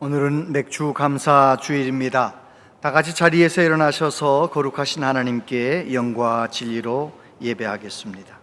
오늘은 맥주 감사 주일입니다. 다 같이 자리에서 일어나셔서 거룩하신 하나님께 영과 진리로 예배하겠습니다.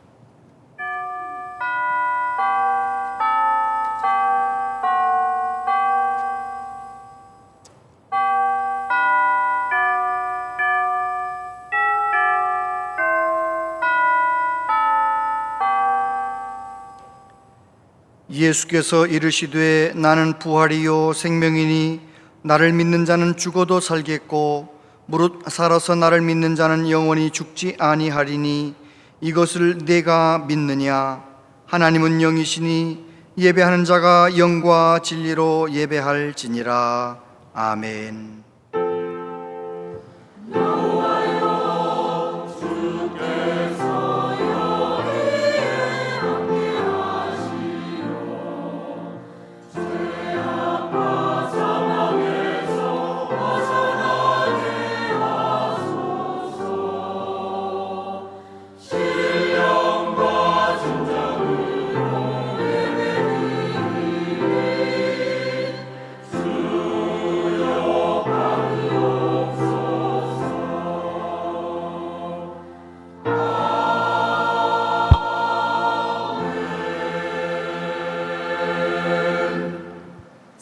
예수께서 이르시되 나는 부활이요 생명이니 나를 믿는 자는 죽어도 살겠고 무릇 살아서 나를 믿는 자는 영원히 죽지 아니하리니 이것을 내가 믿느냐? 하나님은 영이시니 예배하는 자가 영과 진리로 예배할지니라. 아멘.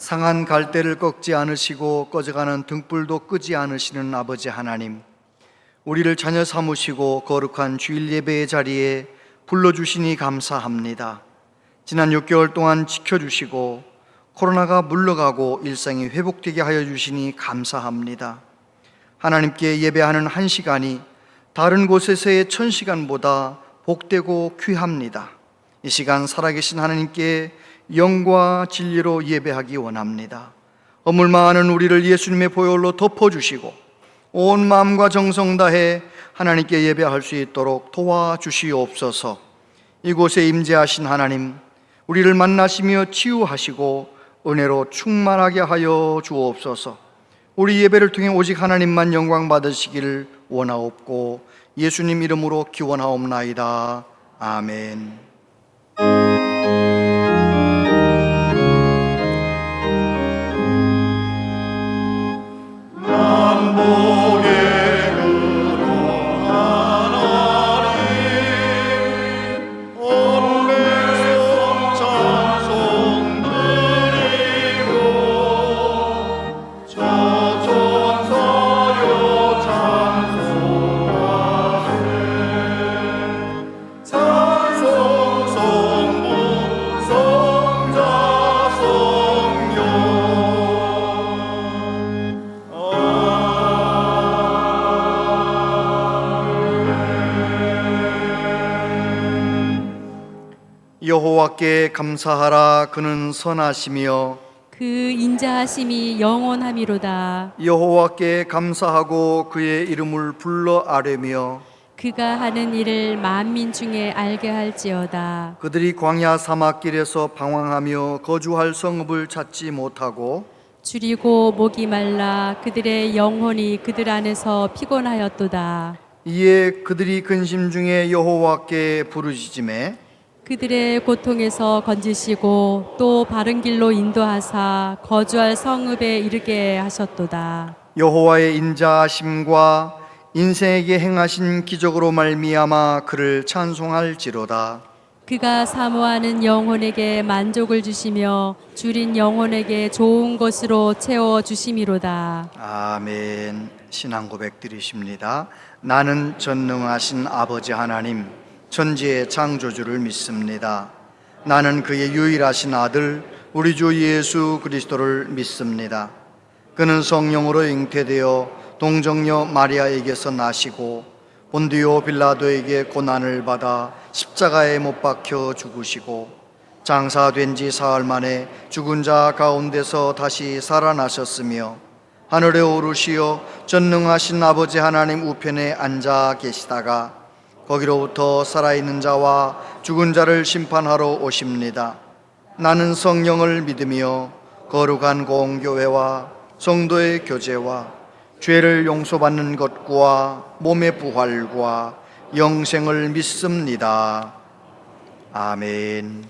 상한 갈대를 꺾지 않으시고 꺼져가는 등불도 끄지 않으시는 아버지 하나님, 우리를 자녀 삼으시고 거룩한 주일 예배의 자리에 불러주시니 감사합니다. 지난 6개월 동안 지켜주시고 코로나가 물러가고 일상이 회복되게 하여 주시니 감사합니다. 하나님께 예배하는 한 시간이 다른 곳에서의 1000시간보다 복되고 귀합니다. 이 시간 살아계신 하나님께 영과 진리로 예배하기 원합니다. 허물 많은 우리를 예수님의 보혈로 덮어주시고 온 마음과 정성 다해 하나님께 예배할 수 있도록 도와주시옵소서. 이곳에 임재하신 하나님, 우리를 만나시며 치유하시고 은혜로 충만하게 하여 주옵소서. 우리 예배를 통해 오직 하나님만 영광 받으시기를 원하옵고 예수님 이름으로 기원하옵나이다. 아멘. 여호와께 감사하라. 그는 선하시며 그 인자하심이 영원함이로다. 여호와께 감사하고 그의 이름을 불러 아뢰며 그가 하는 일을 만민 중에 알게 할지어다. 그들이 광야 사막길에서 방황하며 거주할 성읍을 찾지 못하고 줄이고 목이 말라 그들의 영혼이 그들 안에서 피곤하였도다. 이에 그들이 근심 중에 여호와께 부르짖음에 그들의 고통에서 건지시고 또 바른 길로 인도하사 거주할 성읍에 이르게 하셨도다. 여호와의 인자하심과 인생에게 행하신 기적으로 말미암아 그를 찬송할지로다. 그가 사모하는 영혼에게 만족을 주시며 줄인 영혼에게 좋은 것으로 채워 주심이로다. 아멘. 신앙 고백 드리십니다. 나는 전능하신 아버지 하나님, 천지의 창조주를 믿습니다. 나는 그의 유일하신 아들 우리 주 예수 그리스도를 믿습니다. 그는 성령으로 잉태되어 동정녀 마리아에게서 나시고 본디오 빌라도에게 고난을 받아 십자가에 못 박혀 죽으시고 장사된 지 사흘 만에 죽은 자 가운데서 다시 살아나셨으며 하늘에 오르시어 전능하신 아버지 하나님 우편에 앉아 계시다가 거기로부터 살아있는 자와 죽은 자를 심판하러 오십니다. 나는 성령을 믿으며 거룩한 공교회와 성도의 교제와 죄를 용서받는 것과 몸의 부활과 영생을 믿습니다. 아멘.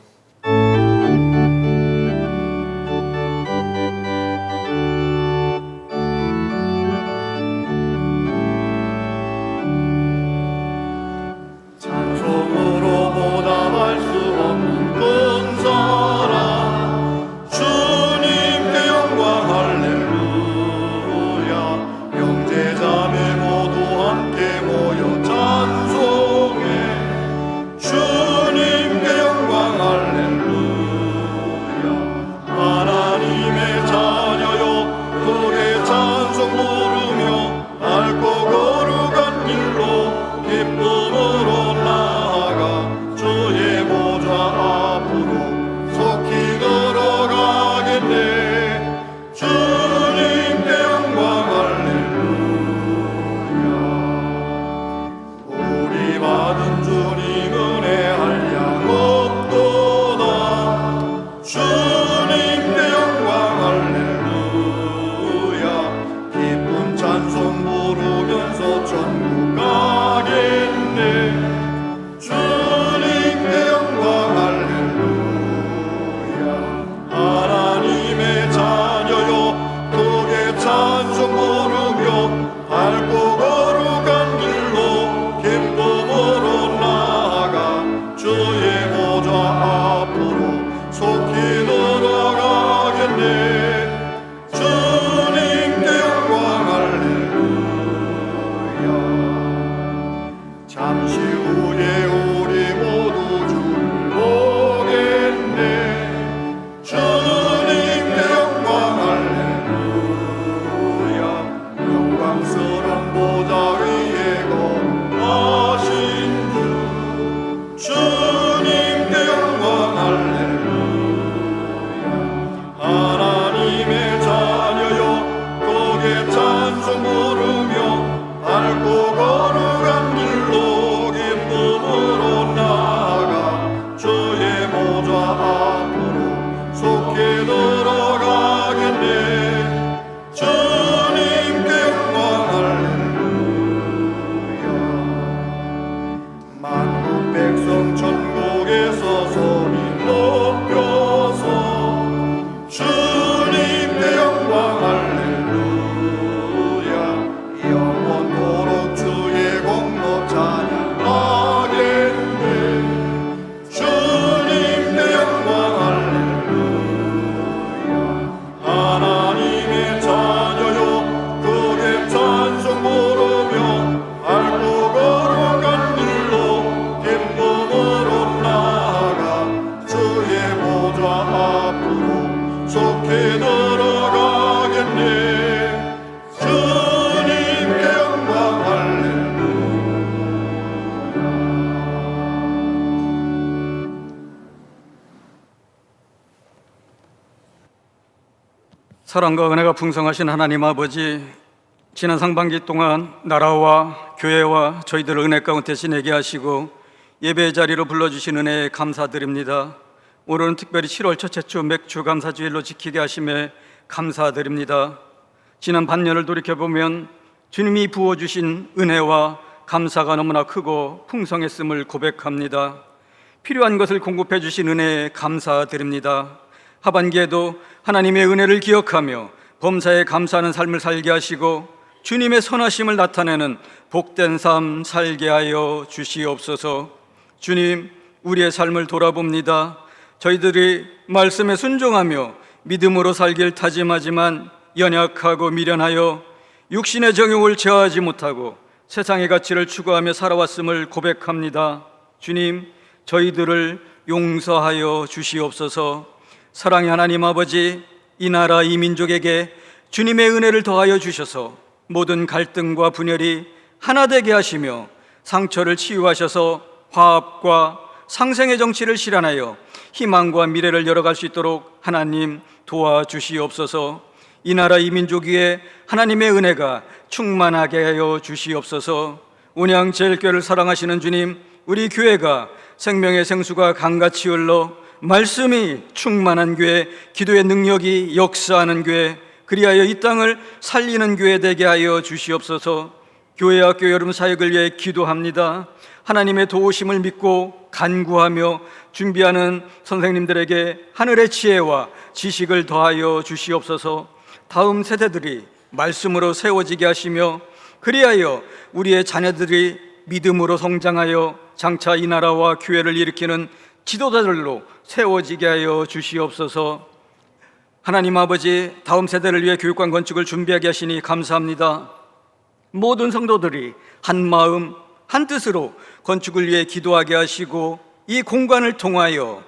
주의 찬송 부르며 밟고 걸어간 길로 기쁨으로 나아가 주의 보좌 앞으로 속히 들어가겠네. 주님께 영광 할렐루야. 만국 백성 천국에서 소리 높여서 주님께 영광 할렐루야. 영원토록 주의 공로 찬양하겠네. 주님께 영광 할렐루야. 하나님의 자녀요 그의 찬송 부르며 밟고 걸어간 길로 기쁨으로 나아가 주의 보좌 앞으로 속히 들어가겠네. 주님께 영광 할렐루야. 사랑과 은혜가 풍성하신 하나님 아버지, 지난 상반기 동안 나라와 교회와 저희들을 은혜 가운데 지내게 하시고 예배의 자리로 불러주신 은혜에 감사드립니다. 오늘은 특별히 7월 첫째 주 맥주 감사주일로 지키게 하심에 감사드립니다. 지난 반년을 돌이켜보면 주님이 부어주신 은혜와 감사가 너무나 크고 풍성했음을 고백합니다. 필요한 것을 공급해 주신 은혜에 감사드립니다. 하반기에도 하나님의 은혜를 기억하며 범사에 감사하는 삶을 살게 하시고 주님의 선하심을 나타내는 복된 삶 살게 하여 주시옵소서. 주님, 우리의 삶을 돌아봅니다. 저희들이 말씀에 순종하며 믿음으로 살길 다짐하지만 연약하고 미련하여 육신의 정욕을 제어하지 못하고 세상의 가치를 추구하며 살아왔음을 고백합니다. 주님, 저희들을 용서하여 주시옵소서. 사랑의 하나님 아버지, 이 나라 이 민족에게 주님의 은혜를 더하여 주셔서 모든 갈등과 분열이 하나 되게 하시며 상처를 치유하셔서 화합과 상생의 정치를 실현하여 희망과 미래를 열어갈 수 있도록 하나님 도와주시옵소서. 이 나라 이 민족 위에 하나님의 은혜가 충만하게 하여 주시옵소서. 온양제일교회를 사랑하시는 주님, 우리 교회가 생명의 생수가 강같이 흘러 말씀이 충만한 교회, 기도의 능력이 역사하는 교회, 그리하여 이 땅을 살리는 교회 되게 하여 주시옵소서. 교회 학교 여름 사역을 위해 기도합니다. 하나님의 도우심을 믿고 간구하며 준비하는 선생님들에게 하늘의 지혜와 지식을 더하여 주시옵소서. 다음 세대들이 말씀으로 세워지게 하시며 그리하여 우리의 자녀들이 믿음으로 성장하여 장차 이 나라와 교회를 일으키는 지도자들로 세워지게 하여 주시옵소서. 하나님 아버지, 다음 세대를 위해 교육관 건축을 준비하게 하시니 감사합니다. 모든 성도들이 한 마음 한 뜻으로 건축을 위해 기도하게 하시고 이 공간을 통하여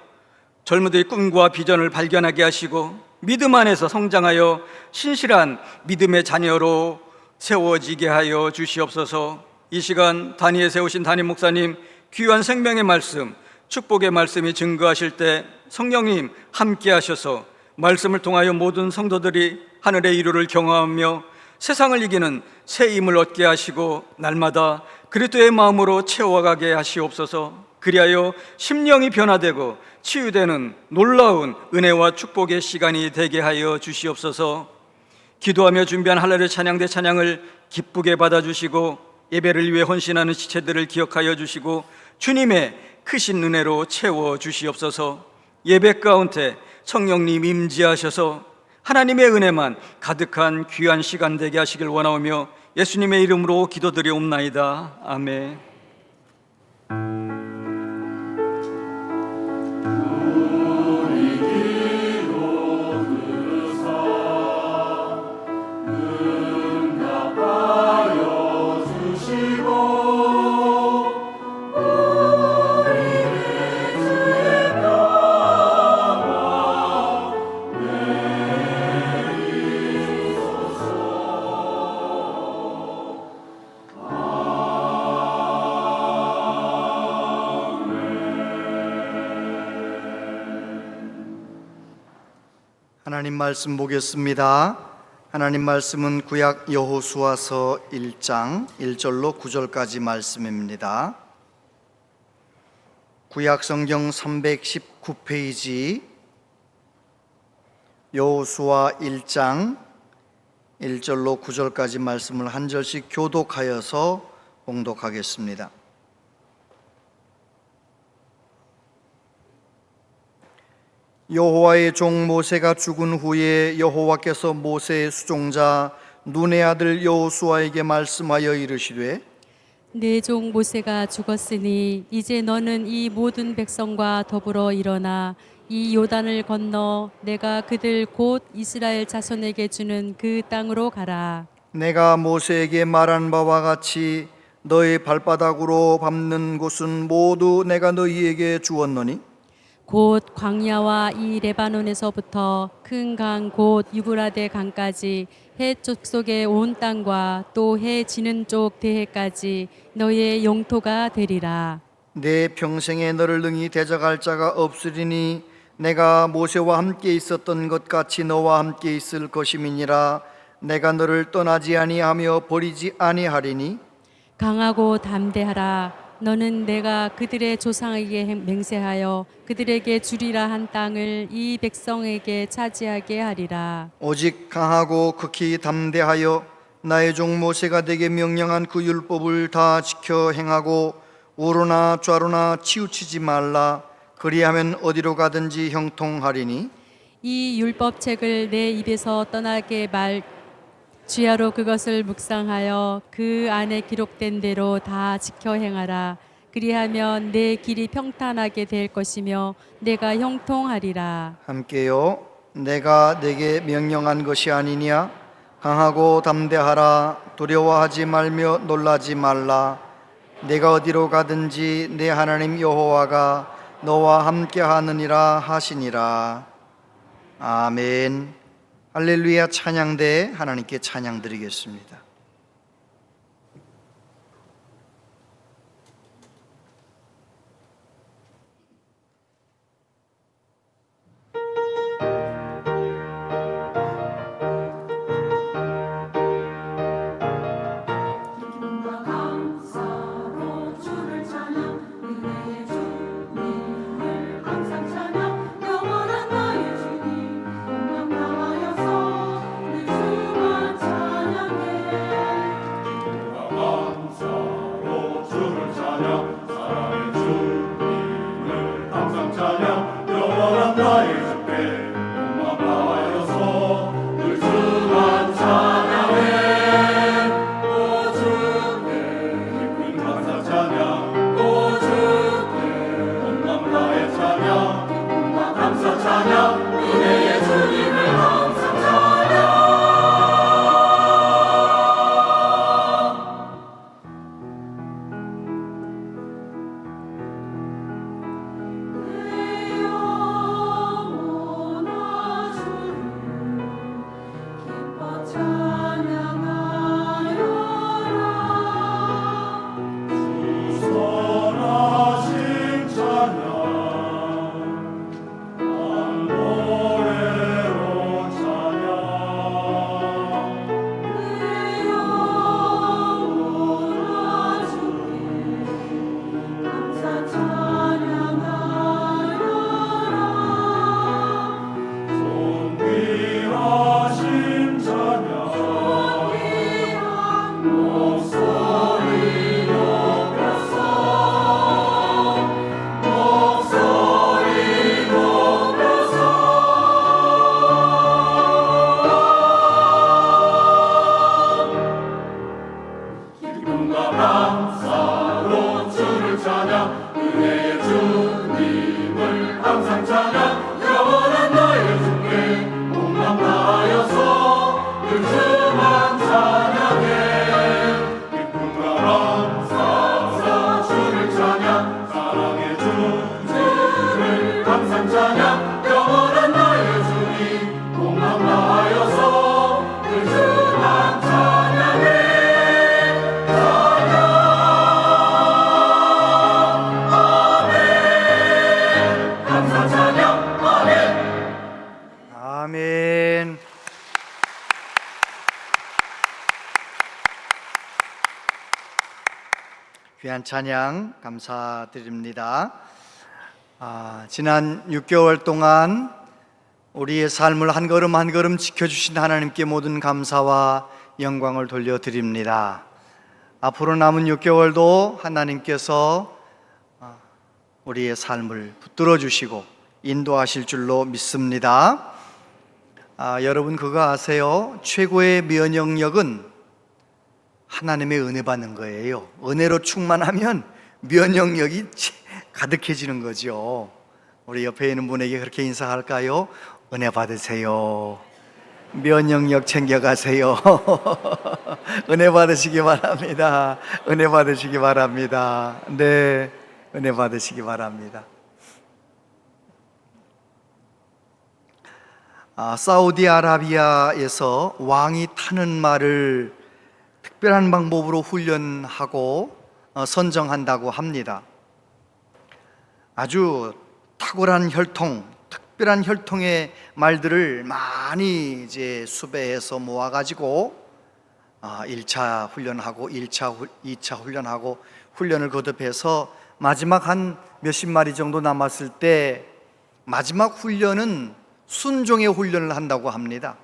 젊은이들의 꿈과 비전을 발견하게 하시고 믿음 안에서 성장하여 신실한 믿음의 자녀로 세워지게 하여 주시옵소서. 이 시간 단위에 세우신 담임 목사님 귀한 생명의 말씀, 축복의 말씀이 증거하실 때 성령님 함께 하셔서 말씀을 통하여 모든 성도들이 하늘의 이루를 경험하며 세상을 이기는 새 힘을 얻게 하시고 날마다 그리스도의 마음으로 채워가게 하시옵소서. 그리하여 심령이 변화되고 치유되는 놀라운 은혜와 축복의 시간이 되게 하여 주시옵소서. 기도하며 준비한 할례의 찬양대 찬양을 기쁘게 받아주시고 예배를 위해 헌신하는 지체들을 기억하여 주시고 주님의 크신 은혜로 채워 주시옵소서. 예배 가운데 성령님 임재하셔서 하나님의 은혜만 가득한 귀한 시간 되게 하시길 원하오며 예수님의 이름으로 기도드리옵나이다. 아멘. 하나님 말씀 보겠습니다. 하나님 말씀은 구약 여호수아서 1장 1절로 9절까지 말씀입니다. 구약 성경 319페이지 여호수아 1장 1절로 9절까지 말씀을 한 절씩 교독하여서 봉독하겠습니다. 여호와의 종 모세가 죽은 후에 여호와께서 모세의 수종자 눈의 아들 여호수아에게 말씀하여 이르시되 내 종 모세가 죽었으니 이제 너는 이 모든 백성과 더불어 일어나 이 요단을 건너 내가 그들 곧 이스라엘 자손에게 주는 그 땅으로 가라. 내가 모세에게 말한 바와 같이 너의 발바닥으로 밟는 곳은 모두 내가 너희에게 주었노니 곧 광야와 이 레바논에서부터 큰 강 곧 유브라데 강까지 해 쪽속의 온 땅과 또 해 지는 쪽 대해까지 너의 영토가 되리라. 내 평생에 너를 능히 대적할 자가 없으리니 내가 모세와 함께 있었던 것 같이 너와 함께 있을 것임이니라. 내가 너를 떠나지 아니하며 버리지 아니하리니 강하고 담대하라. 너는 내가 그들의 조상에게 맹세하여 그들에게 주리라 한 땅을 이 백성에게 차지하게 하리라. 오직 강하고 극히 담대하여 나의 종 모세가 내게 명령한 그 율법을 다 지켜 행하고 우로나 좌로나 치우치지 말라. 그리하면 어디로 가든지 형통하리니 이 율법책을 내 입에서 떠나게 주야로 그것을 묵상하여 그 안에 기록된 대로 다 지켜 행하라. 그리하면 내 길이 평탄하게 될 것이며 내가 형통하리라. 함께요. 내가 내게 명령한 것이 아니냐? 강하고 담대하라. 두려워하지 말며 놀라지 말라. 내가 어디로 가든지 내 하나님 여호와가 너와 함께 하느니라 하시니라. 아멘. 할렐루야. 찬양대 하나님께 찬양 드리겠습니다. 찬양해 귀한 찬양 감사드립니다. 지난 6개월 동안 우리의 삶을 한 걸음 한 걸음 지켜주신 하나님께 모든 감사와 영광을 돌려드립니다. 앞으로 남은 6개월도 하나님께서 우리의 삶을 붙들어 주시고 인도하실 줄로 믿습니다. 여러분 그거 아세요? 최고의 면역력은 하나님의 은혜 받는 거예요. 은혜로 충만하면 면역력이 가득해지는 거죠. 우리 옆에 있는 분에게 그렇게 인사할까요? 은혜 받으세요. 면역력 챙겨가세요. 은혜 받으시기 바랍니다. 은혜 받으시기 바랍니다. 네, 은혜 받으시기 바랍니다. 사우디아라비아에서 왕이 타는 말을 특별한 방법으로 훈련하고 선정한다고 합니다. 아주 탁월한 혈통, 특별한 혈통의 말들을 많이 이제 수배해서 모아가지고 1차 훈련하고 2차 훈련하고 훈련을 거듭해서 마지막 한 몇십 마리 정도 남았을 때 마지막 훈련은 순종의 훈련을 한다고 합니다.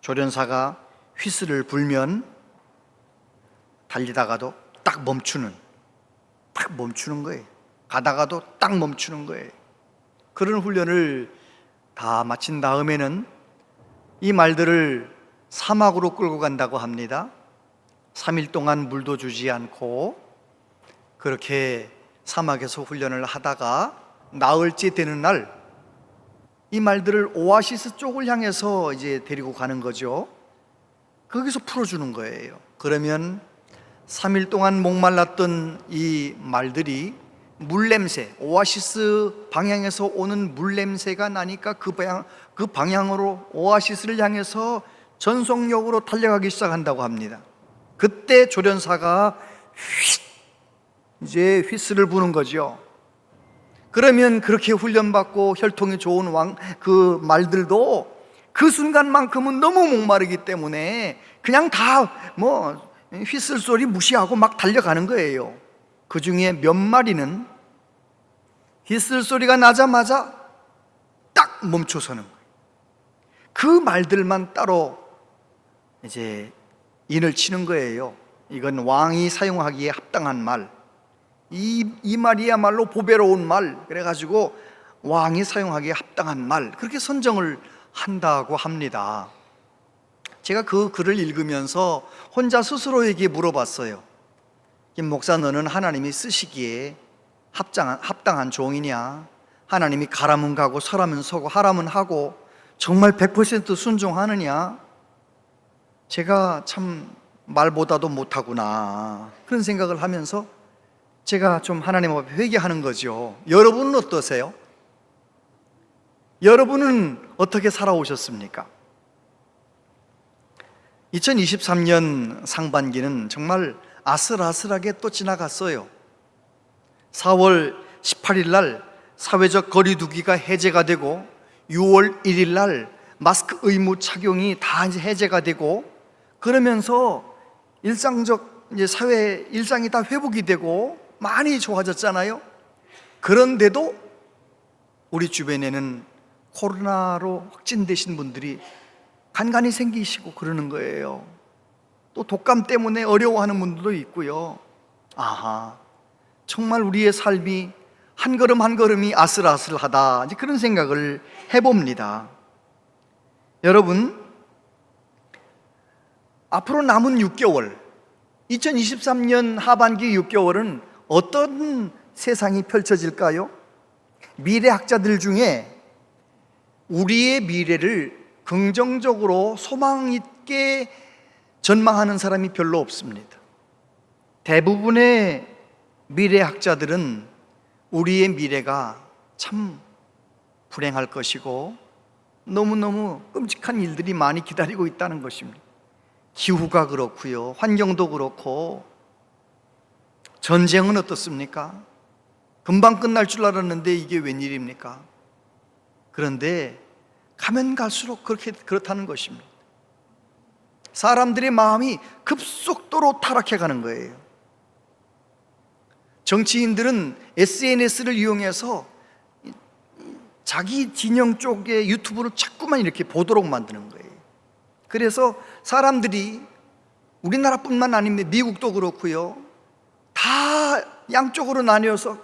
조련사가 휘슬을 불면 달리다가도 딱 멈추는 거예요. 가다가도 딱 멈추는 거예요. 그런 훈련을 다 마친 다음에는 이 말들을 사막으로 끌고 간다고 합니다. 3일 동안 물도 주지 않고 그렇게 사막에서 훈련을 하다가 나흘째 되는 날 이 말들을 오아시스 쪽을 향해서 이제 데리고 가는 거죠. 거기서 풀어주는 거예요. 그러면 3일 동안 목말랐던 이 말들이 물냄새, 오아시스 방향에서 오는 물냄새가 나니까 그 방향으로 오아시스를 향해서 전속력으로 달려가기 시작한다고 합니다. 그때 조련사가 이제 휘슬을 부는 거죠. 그러면 그렇게 훈련받고 혈통이 좋은 그 말들도 그 순간만큼은 너무 목마르기 때문에 그냥 다 휘슬 소리 무시하고 막 달려가는 거예요. 그 중에 몇 마리는 휘슬 소리가 나자마자 딱 멈춰서는 거예요. 그 말들만 따로 이제 인을 치는 거예요. 이건 왕이 사용하기에 합당한 말. 이 말이야말로 보배로운 말. 그래가지고 왕이 사용하기에 합당한 말. 그렇게 선정을 한다고 합니다. 제가 그 글을 읽으면서 혼자 스스로에게 물어봤어요. 김 목사, 너는 하나님이 쓰시기에 합당한 종이냐? 하나님이 가라면 가고 서라면 서고 하라면 하고 정말 100% 순종하느냐? 제가 참 말보다도 못하구나 그런 생각을 하면서 제가 좀 하나님 앞에 회개하는 거죠. 여러분은 어떠세요? 여러분은 어떻게 살아오셨습니까? 2023년 상반기는 정말 아슬아슬하게 또 지나갔어요. 4월 18일 날 사회적 거리두기가 해제가 되고 6월 1일 날 마스크 의무 착용이 다 이제 해제가 되고 그러면서 일상적 이제 사회 일상이 다 회복이 되고 많이 좋아졌잖아요. 그런데도 우리 주변에는 코로나로 확진되신 분들이 간간히 생기시고 그러는 거예요. 또 독감 때문에 어려워하는 분들도 있고요. 정말 우리의 삶이 한 걸음 한 걸음이 아슬아슬하다, 이제 그런 생각을 해봅니다. 여러분, 앞으로 남은 6개월, 2023년 하반기 6개월은 어떤 세상이 펼쳐질까요? 미래학자들 중에 우리의 미래를 긍정적으로 소망 있게 전망하는 사람이 별로 없습니다. 대부분의 미래학자들은 우리의 미래가 참 불행할 것이고 너무너무 끔찍한 일들이 많이 기다리고 있다는 것입니다. 기후가 그렇고요, 환경도 그렇고. 전쟁은 어떻습니까? 금방 끝날 줄 알았는데 이게 웬일입니까? 그런데 가면 갈수록 그렇다는 것입니다. 사람들의 마음이 급속도로 타락해 가는 거예요. 정치인들은 SNS를 이용해서 자기 진영 쪽의 유튜브를 자꾸만 이렇게 보도록 만드는 거예요. 그래서 사람들이 우리나라뿐만 아닙니다. 미국도 그렇고요. 다 양쪽으로 나뉘어서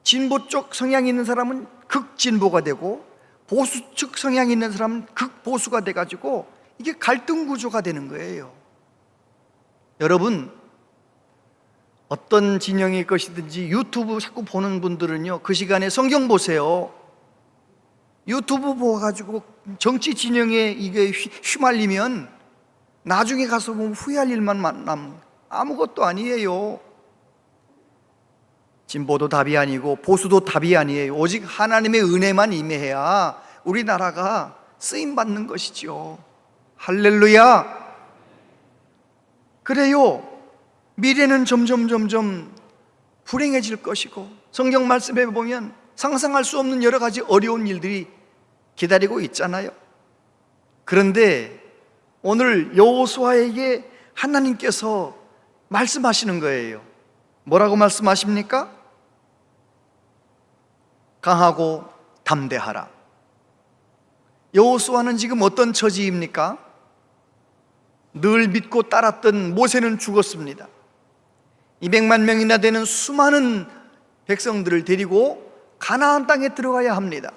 진보 쪽 성향이 있는 사람은 극진보가 되고 보수 측 성향이 있는 사람은 극보수가 돼가지고 이게 갈등 구조가 되는 거예요. 여러분, 어떤 진영일 것이든지 유튜브 자꾸 보는 분들은요, 그 시간에 성경 보세요. 유튜브 보아가지고 정치 진영에 이게 휘말리면 나중에 가서 보면 후회할 일만 남는, 아무것도 아니에요. 진보도 답이 아니고 보수도 답이 아니에요. 오직 하나님의 은혜만 임해야 우리나라가 쓰임받는 것이죠. 할렐루야. 그래요. 미래는 점점 불행해질 것이고, 성경 말씀에 보면 상상할 수 없는 여러 가지 어려운 일들이 기다리고 있잖아요. 그런데 오늘 여호수아에게 하나님께서 말씀하시는 거예요. 뭐라고 말씀하십니까? 강하고 담대하라. 여호수아는 지금 어떤 처지입니까? 늘 믿고 따랐던 모세는 죽었습니다. 200만 명이나 되는 수많은 백성들을 데리고 가나안 땅에 들어가야 합니다.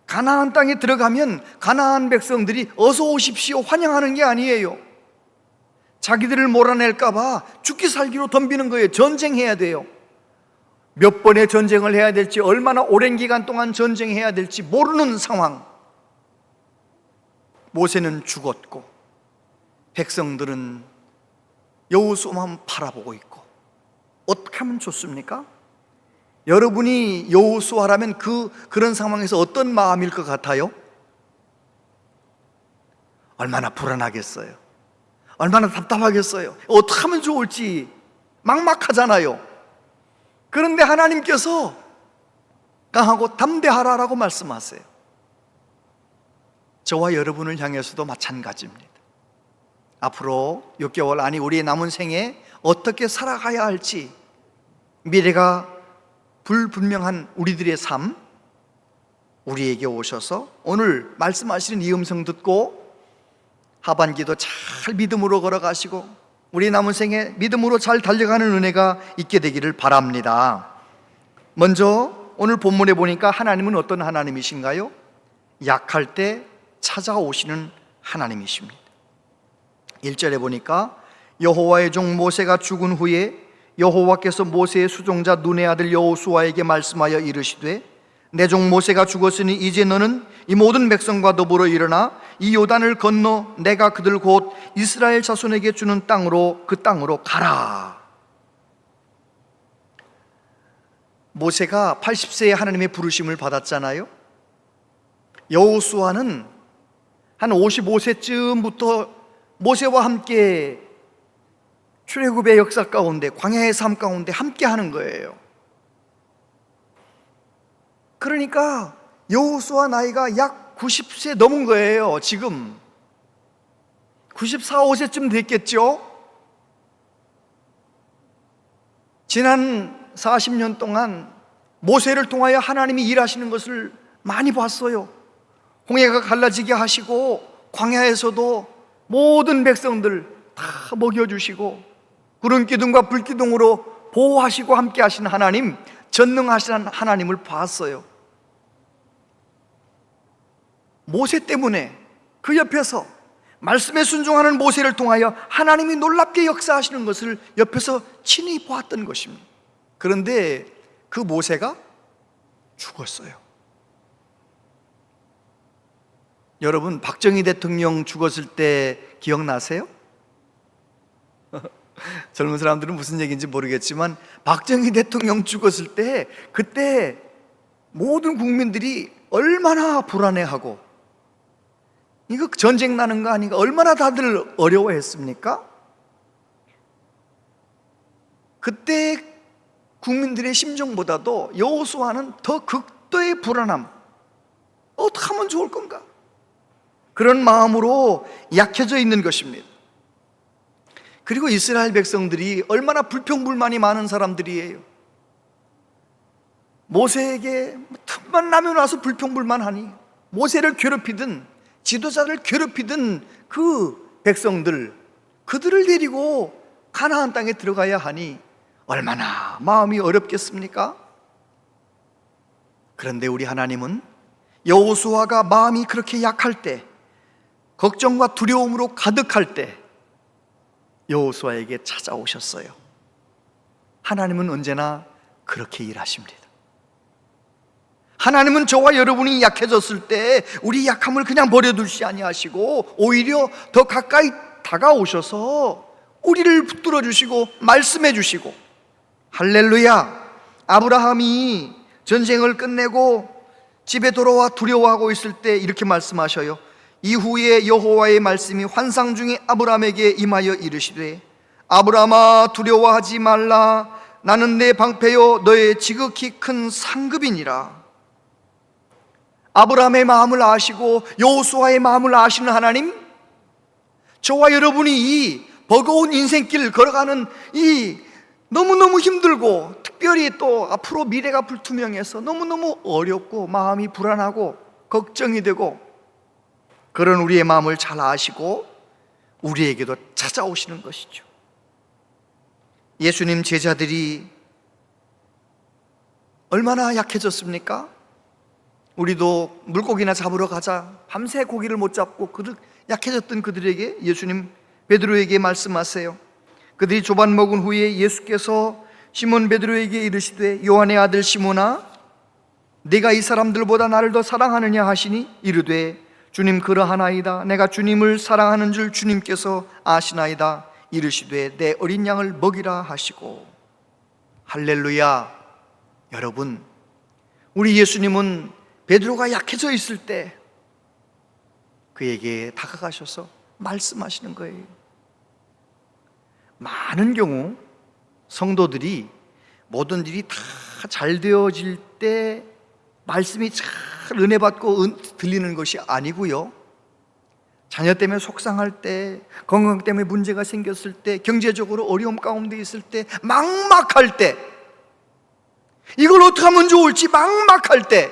가나안 땅에 들어가면 가나안 백성들이 어서 오십시오 환영하는 게 아니에요. 자기들을 몰아낼까 봐 죽기 살기로 덤비는 거예요. 전쟁해야 돼요. 몇 번의 전쟁을 해야 될지, 얼마나 오랜 기간 동안 전쟁해야 될지 모르는 상황. 모세는 죽었고 백성들은 여호수아만 바라보고 있고, 어떻게 하면 좋습니까? 여러분이 여호수아라면 그런 상황에서 어떤 마음일 것 같아요? 얼마나 불안하겠어요. 얼마나 답답하겠어요. 어떻게 하면 좋을지 막막하잖아요. 그런데 하나님께서 강하고 담대하라라고 말씀하세요. 저와 여러분을 향해서도 마찬가지입니다. 앞으로 6개월, 아니 우리의 남은 생에 어떻게 살아가야 할지, 미래가 불분명한 우리들의 삶, 우리에게 오셔서 오늘 말씀하시는 이 음성 듣고 하반기도 잘 믿음으로 걸어가시고 우리 남은 생에 믿음으로 잘 달려가는 은혜가 있게 되기를 바랍니다. 먼저 오늘 본문에 보니까 하나님은 어떤 하나님이신가요? 약할 때 찾아오시는 하나님이십니다. 1절에 보니까 여호와의 종 모세가 죽은 후에 여호와께서 모세의 수종자 눈의 아들 여호수아에게 말씀하여 이르시되, 내 종 모세가 죽었으니 이제 너는 이 모든 백성과 더불어 일어나 이 요단을 건너 내가 그들 곧 이스라엘 자손에게 주는 땅으로, 그 땅으로 가라. 모세가 80세에 하나님의 부르심을 받았잖아요. 여호수아는 한 55세쯤부터 모세와 함께 출애굽의 역사 가운데, 광야의 삶 가운데 함께 하는 거예요. 그러니까 여호수아 나이가 약 90세 넘은 거예요. 지금 94, 5세쯤 됐겠죠. 지난 40년 동안 모세를 통하여 하나님이 일하시는 것을 많이 봤어요. 홍해가 갈라지게 하시고 광야에서도 모든 백성들 다 먹여주시고 구름 기둥과 불 기둥으로 보호하시고 함께 하시는 하나님, 전능하신 하나님을 봤어요. 모세 때문에 그 옆에서 말씀에 순종하는 모세를 통하여 하나님이 놀랍게 역사하시는 것을 옆에서 친히 보았던 것입니다. 그런데 그 모세가 죽었어요. 여러분, 박정희 대통령 죽었을 때 기억나세요? 젊은 사람들은 무슨 얘기인지 모르겠지만 박정희 대통령 죽었을 때 그때 모든 국민들이 얼마나 불안해하고 이거 전쟁 나는 거 아닌가, 얼마나 다들 어려워했습니까? 그때 국민들의 심정보다도 여호수아는 더 극도의 불안함, 어떻게 하면 좋을 건가? 그런 마음으로 약해져 있는 것입니다. 그리고 이스라엘 백성들이 얼마나 불평불만이 많은 사람들이에요. 모세에게 틈만 나면 와서 불평불만하니, 모세를 괴롭히든 지도자를 괴롭히든 그 백성들, 그들을 데리고 가나안 땅에 들어가야 하니 얼마나 마음이 어렵겠습니까? 그런데 우리 하나님은 여호수아가 마음이 그렇게 약할 때, 걱정과 두려움으로 가득할 때 여호수아에게 찾아오셨어요. 하나님은 언제나 그렇게 일하십니다. 하나님은 저와 여러분이 약해졌을 때 우리 약함을 그냥 버려두지 아니하시고 오히려 더 가까이 다가오셔서 우리를 붙들어 주시고 말씀해 주시고, 할렐루야. 아브라함이 전쟁을 끝내고 집에 돌아와 두려워하고 있을 때 이렇게 말씀하셔요. 이후에 여호와의 말씀이 환상 중에 아브라함에게 임하여 이르시되, 아브라함아 두려워하지 말라. 나는 내 방패요 너의 지극히 큰 상급이니라. 아브라함의 마음을 아시고 여호수아의 마음을 아시는 하나님, 저와 여러분이 이 버거운 인생길을 걸어가는 이 너무너무 힘들고, 특별히 또 앞으로 미래가 불투명해서 너무너무 어렵고 마음이 불안하고 걱정이 되고, 그런 우리의 마음을 잘 아시고 우리에게도 찾아오시는 것이죠. 예수님 제자들이 얼마나 약해졌습니까? 우리도 물고기나 잡으러 가자, 밤새 고기를 못 잡고 약해졌던 그들에게 예수님 베드로에게 말씀하세요. 그들이 조반 먹은 후에 예수께서 시몬 베드로에게 이르시되, 요한의 아들 시몬아, 네가 이 사람들보다 나를 더 사랑하느냐 하시니 이르되, 주님 그러하나이다. 내가 주님을 사랑하는 줄 주님께서 아시나이다. 이르시되, 내 어린 양을 먹이라 하시고. 할렐루야. 여러분, 우리 예수님은 베드로가 약해져 있을 때 그에게 다가가셔서 말씀하시는 거예요. 많은 경우 성도들이 모든 일이 다 잘 되어질 때 말씀이 잘 은혜 받고 들리는 것이 아니고요, 자녀 때문에 속상할 때, 건강 때문에 문제가 생겼을 때, 경제적으로 어려움 가운데 있을 때, 막막할 때, 이걸 어떻게 하면 좋을지 막막할 때,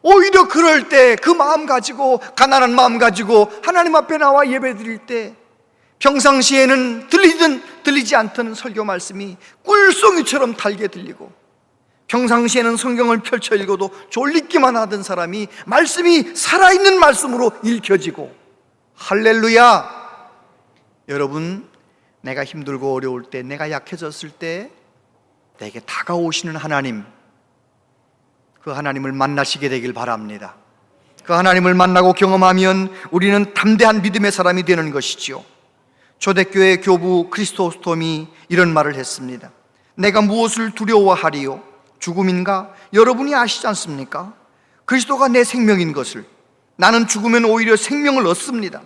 오히려 그럴 때 그 마음 가지고, 가난한 마음 가지고 하나님 앞에 나와 예배 드릴 때, 평상시에는 들리든 들리지 않던 설교 말씀이 꿀송이처럼 달게 들리고, 평상시에는 성경을 펼쳐 읽어도 졸리기만 하던 사람이 말씀이 살아있는 말씀으로 읽혀지고, 할렐루야. 여러분, 내가 힘들고 어려울 때, 내가 약해졌을 때 내게 다가오시는 하나님, 그 하나님을 만나시게 되길 바랍니다. 그 하나님을 만나고 경험하면 우리는 담대한 믿음의 사람이 되는 것이지요. 초대교회 교부 크리스토스톰이 이런 말을 했습니다. 내가 무엇을 두려워하리요? 죽음인가? 여러분이 아시지 않습니까? 그리스도가 내 생명인 것을. 나는 죽으면 오히려 생명을 얻습니다.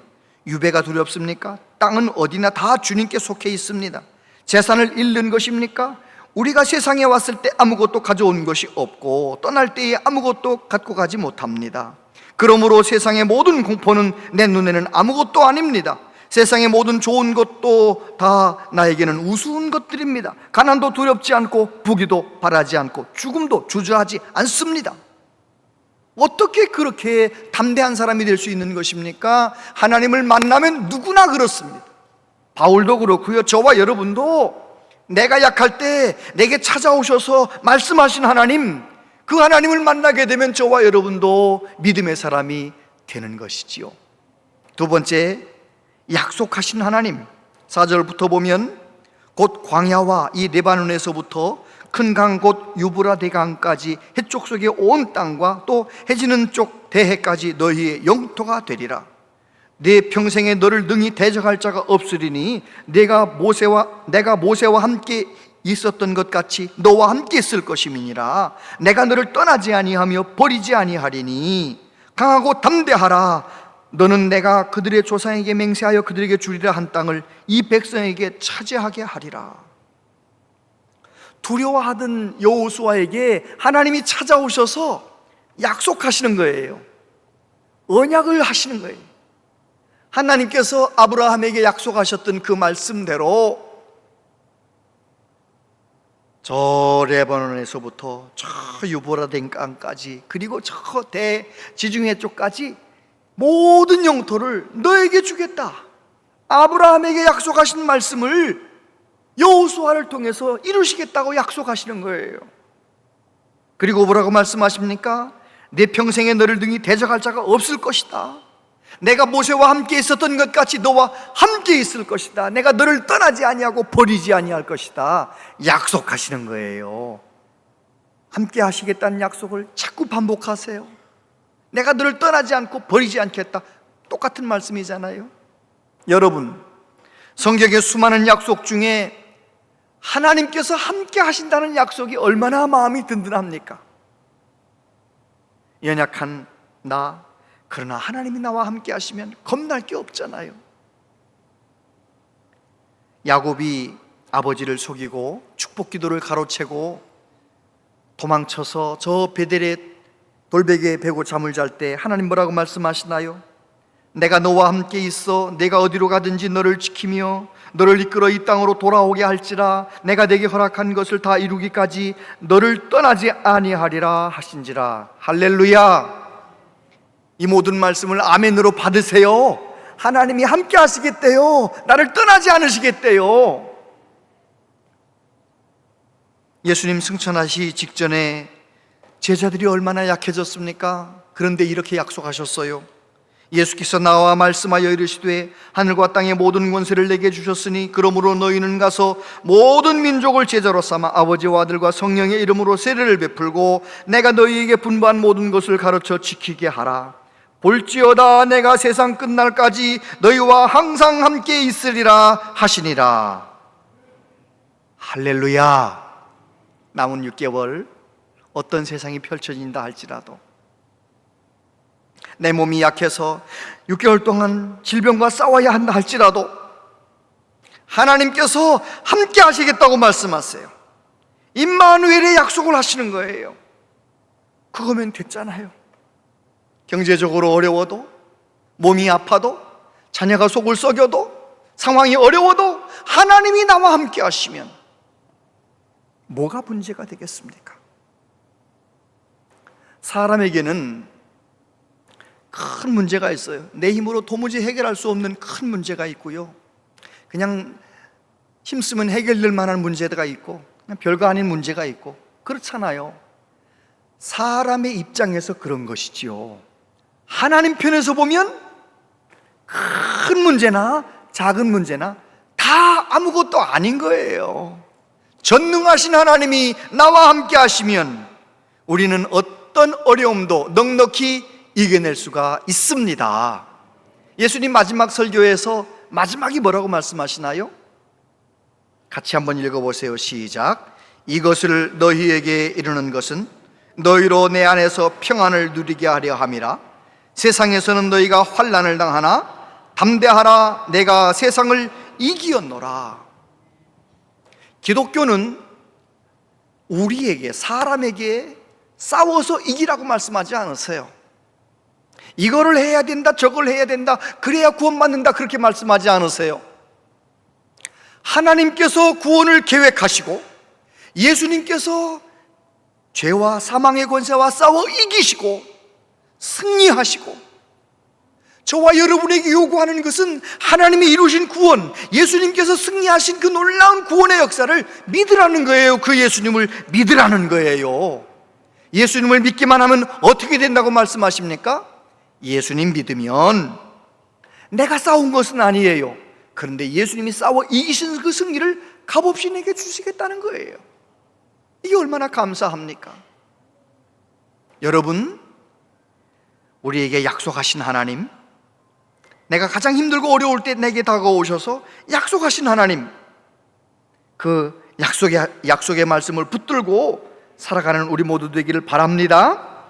유배가 두렵습니까? 땅은 어디나 다 주님께 속해 있습니다. 재산을 잃는 것입니까? 우리가 세상에 왔을 때 아무것도 가져온 것이 없고 떠날 때에 아무것도 갖고 가지 못합니다. 그러므로 세상의 모든 공포는 내 눈에는 아무것도 아닙니다. 세상의 모든 좋은 것도 다 나에게는 우스운 것들입니다. 가난도 두렵지 않고 부귀도 바라지 않고 죽음도 주저하지 않습니다. 어떻게 그렇게 담대한 사람이 될 수 있는 것입니까? 하나님을 만나면 누구나 그렇습니다. 바울도 그렇고요, 저와 여러분도 내가 약할 때 내게 찾아오셔서 말씀하신 하나님, 그 하나님을 만나게 되면 저와 여러분도 믿음의 사람이 되는 것이지요. 두 번째, 약속하신 하나님. 4절부터 보면 곧 광야와 이 레바논에서부터 큰 강 곧 유브라 대강까지 해쪽 속의 온 땅과 또 해지는 쪽 대해까지 너희의 영토가 되리라. 내 평생에 너를 능히 대적할 자가 없으리니 내가 모세와 함께 있었던 것 같이 너와 함께 있을 것임이니라. 내가 너를 떠나지 아니하며 버리지 아니하리니 강하고 담대하라. 너는 내가 그들의 조상에게 맹세하여 그들에게 주리라 한 땅을 이 백성에게 차지하게 하리라. 두려워하던 여호수아에게 하나님이 찾아오셔서 약속하시는 거예요. 언약을 하시는 거예요. 하나님께서 아브라함에게 약속하셨던 그 말씀대로 저 레바논에서부터 저 유보라덴 강까지, 그리고 저 대지중해 쪽까지 모든 영토를 너에게 주겠다, 아브라함에게 약속하신 말씀을 여호수아를 통해서 이루시겠다고 약속하시는 거예요. 그리고 뭐라고 말씀하십니까? 내 평생에 너를 등이 대적할 자가 없을 것이다. 내가 모세와 함께 있었던 것 같이 너와 함께 있을 것이다. 내가 너를 떠나지 아니하고 버리지 아니할 것이다. 약속하시는 거예요. 함께 하시겠다는 약속을 자꾸 반복하세요. 내가 너를 떠나지 않고 버리지 않겠다. 똑같은 말씀이잖아요. 여러분, 성경의 수많은 약속 중에 하나님께서 함께 하신다는 약속이 얼마나 마음이 든든합니까? 연약한 나, 그러나 하나님이 나와 함께 하시면 겁날 게 없잖아요. 야곱이 아버지를 속이고 축복 기도를 가로채고 도망쳐서 저 베델의 돌베개에 베고 잠을 잘 때 하나님 뭐라고 말씀하시나요? 내가 너와 함께 있어 내가 어디로 가든지 너를 지키며 너를 이끌어 이 땅으로 돌아오게 할지라 내가 내게 허락한 것을 다 이루기까지 너를 떠나지 아니하리라 하신지라. 할렐루야. 이 모든 말씀을 아멘으로 받으세요. 하나님이 함께 하시겠대요. 나를 떠나지 않으시겠대요. 예수님 승천하시 직전에 제자들이 얼마나 약해졌습니까? 그런데 이렇게 약속하셨어요. 예수께서 나와 말씀하여 이르시되 하늘과 땅의 모든 권세를 내게 주셨으니 그러므로 너희는 가서 모든 민족을 제자로 삼아 아버지와 아들과 성령의 이름으로 세례를 베풀고 내가 너희에게 분부한 모든 것을 가르쳐 지키게 하라. 볼지어다 내가 세상 끝날까지 너희와 항상 함께 있으리라 하시니라. 할렐루야. 남은 6개월 어떤 세상이 펼쳐진다 할지라도 내 몸이 약해서 6개월 동안 질병과 싸워야 한다 할지라도 하나님께서 함께 하시겠다고 말씀하세요. 임마누엘의 약속을 하시는 거예요. 그거면 됐잖아요. 경제적으로 어려워도, 몸이 아파도, 자녀가 속을 썩여도, 상황이 어려워도 하나님이 나와 함께 하시면 뭐가 문제가 되겠습니까? 사람에게는 큰 문제가 있어요. 내 힘으로 도무지 해결할 수 없는 큰 문제가 있고요, 그냥 힘쓰면 해결될 만한 문제가 있고, 그냥 별거 아닌 문제가 있고, 그렇잖아요. 사람의 입장에서 그런 것이지요. 하나님 편에서 보면 큰 문제나 작은 문제나 다 아무것도 아닌 거예요. 전능하신 하나님이 나와 함께 하시면 우리는 어떤 어려움도 넉넉히 이겨낼 수가 있습니다. 예수님 마지막 설교에서 마지막이 뭐라고 말씀하시나요? 같이 한번 읽어보세요. 시작. 이것을 너희에게 이르는 것은 너희로 내 안에서 평안을 누리게 하려 함이라. 세상에서는 너희가 환난을 당하나 담대하라 내가 세상을 이기었노라. 기독교는 우리에게, 사람에게 싸워서 이기라고 말씀하지 않으세요. 이거를 해야 된다, 저걸 해야 된다, 그래야 구원받는다, 그렇게 말씀하지 않으세요. 하나님께서 구원을 계획하시고 예수님께서 죄와 사망의 권세와 싸워 이기시고 승리하시고 저와 여러분에게 요구하는 것은 하나님이 이루신 구원, 예수님께서 승리하신 그 놀라운 구원의 역사를 믿으라는 거예요. 그 예수님을 믿으라는 거예요. 예수님을 믿기만 하면 어떻게 된다고 말씀하십니까? 예수님 믿으면 내가 싸운 것은 아니에요. 그런데 예수님이 싸워 이기신 그 승리를 값없이 내게 주시겠다는 거예요. 이게 얼마나 감사합니까? 여러분, 우리에게 약속하신 하나님, 내가 가장 힘들고 어려울 때 내게 다가오셔서 약속하신 하나님, 그 약속의 말씀을 붙들고 살아가는 우리 모두 되기를 바랍니다.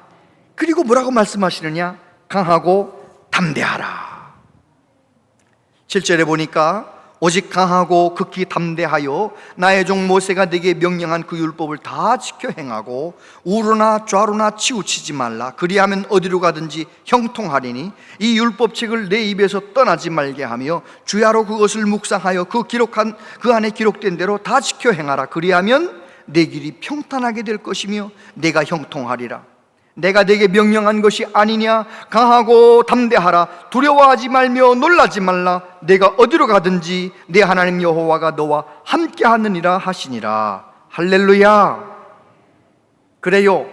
그리고 뭐라고 말씀하시느냐? 강하고 담대하라. 7절에 보니까 오직 강하고 극히 담대하여 나의 종 모세가 네게 명령한 그 율법을 다 지켜 행하고 우로나 좌로나 치우치지 말라. 그리하면 어디로 가든지 형통하리니 이 율법책을 내 입에서 떠나지 말게 하며 주야로 그것을 묵상하여 그 안에 기록된 대로 다 지켜 행하라. 그리하면 내 길이 평탄하게 될 것이며 내가 형통하리라. 내가 네게 명령한 것이 아니냐? 강하고 담대하라. 두려워하지 말며 놀라지 말라. 내가 어디로 가든지 내 하나님 여호와가 너와 함께 하느니라 하시니라. 할렐루야. 그래요,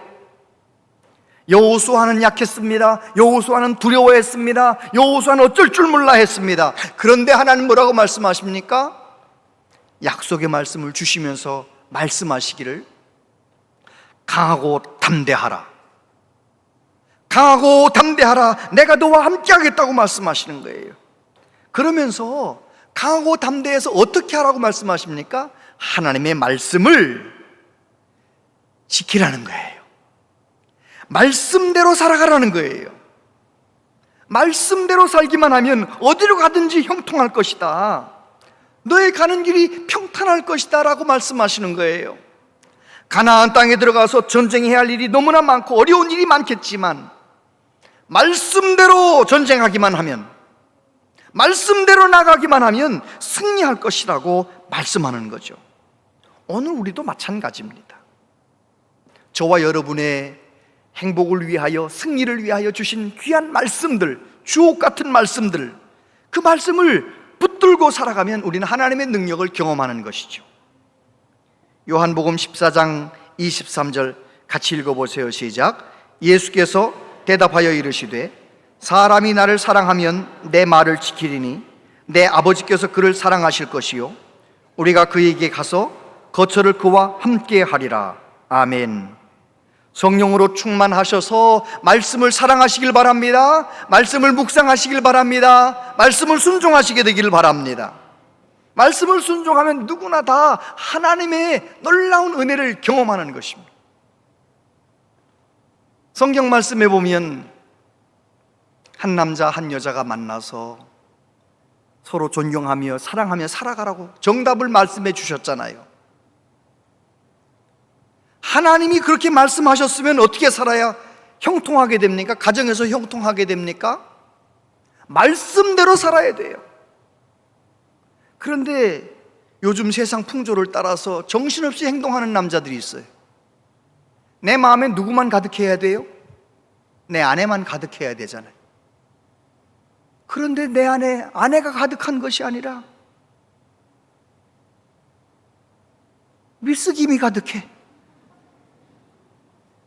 여호수아는 약했습니다. 여호수아는 두려워했습니다. 여호수아는 어쩔 줄 몰라 했습니다. 그런데 하나님 뭐라고 말씀하십니까? 약속의 말씀을 주시면서 말씀하시기를 강하고 담대하라. 강하고 담대하라. 내가 너와 함께 하겠다고 말씀하시는 거예요. 그러면서 강하고 담대해서 어떻게 하라고 말씀하십니까? 하나님의 말씀을 지키라는 거예요. 말씀대로 살아가라는 거예요. 말씀대로 살기만 하면 어디로 가든지 형통할 것이다. 너의 가는 길이 평탄할 것이다 라고 말씀하시는 거예요. 가나안 땅에 들어가서 전쟁해야 할 일이 너무나 많고 어려운 일이 많겠지만 말씀대로 전쟁하기만 하면, 말씀대로 나가기만 하면 승리할 것이라고 말씀하는 거죠. 오늘 우리도 마찬가지입니다. 저와 여러분의 행복을 위하여, 승리를 위하여 주신 귀한 말씀들, 주옥 같은 말씀들, 그 말씀을 붙들고 살아가면 우리는 하나님의 능력을 경험하는 것이죠. 요한복음 14장 23절 같이 읽어보세요. 시작. 예수께서 대답하여 이르시되 사람이 나를 사랑하면 내 말을 지키리니 내 아버지께서 그를 사랑하실 것이요 우리가 그에게 가서 거처를 그와 함께 하리라. 아멘. 성령으로 충만하셔서 말씀을 사랑하시길 바랍니다. 말씀을 묵상하시길 바랍니다. 말씀을 순종하시게 되기를 바랍니다. 말씀을 순종하면 누구나 다 하나님의 놀라운 은혜를 경험하는 것입니다. 성경 말씀에 보면 한 남자 한 여자가 만나서 서로 존경하며 사랑하며 살아가라고 정답을 말씀해 주셨잖아요. 하나님이 그렇게 말씀하셨으면 어떻게 살아야 형통하게 됩니까? 가정에서 형통하게 됩니까? 말씀대로 살아야 돼요. 그런데 요즘 세상 풍조를 따라서 정신없이 행동하는 남자들이 있어요. 내 마음에 누구만 가득해야 돼요? 내 아내만 가득해야 되잖아요. 그런데 내 안에 아내가 가득한 것이 아니라 미스김이 가득해.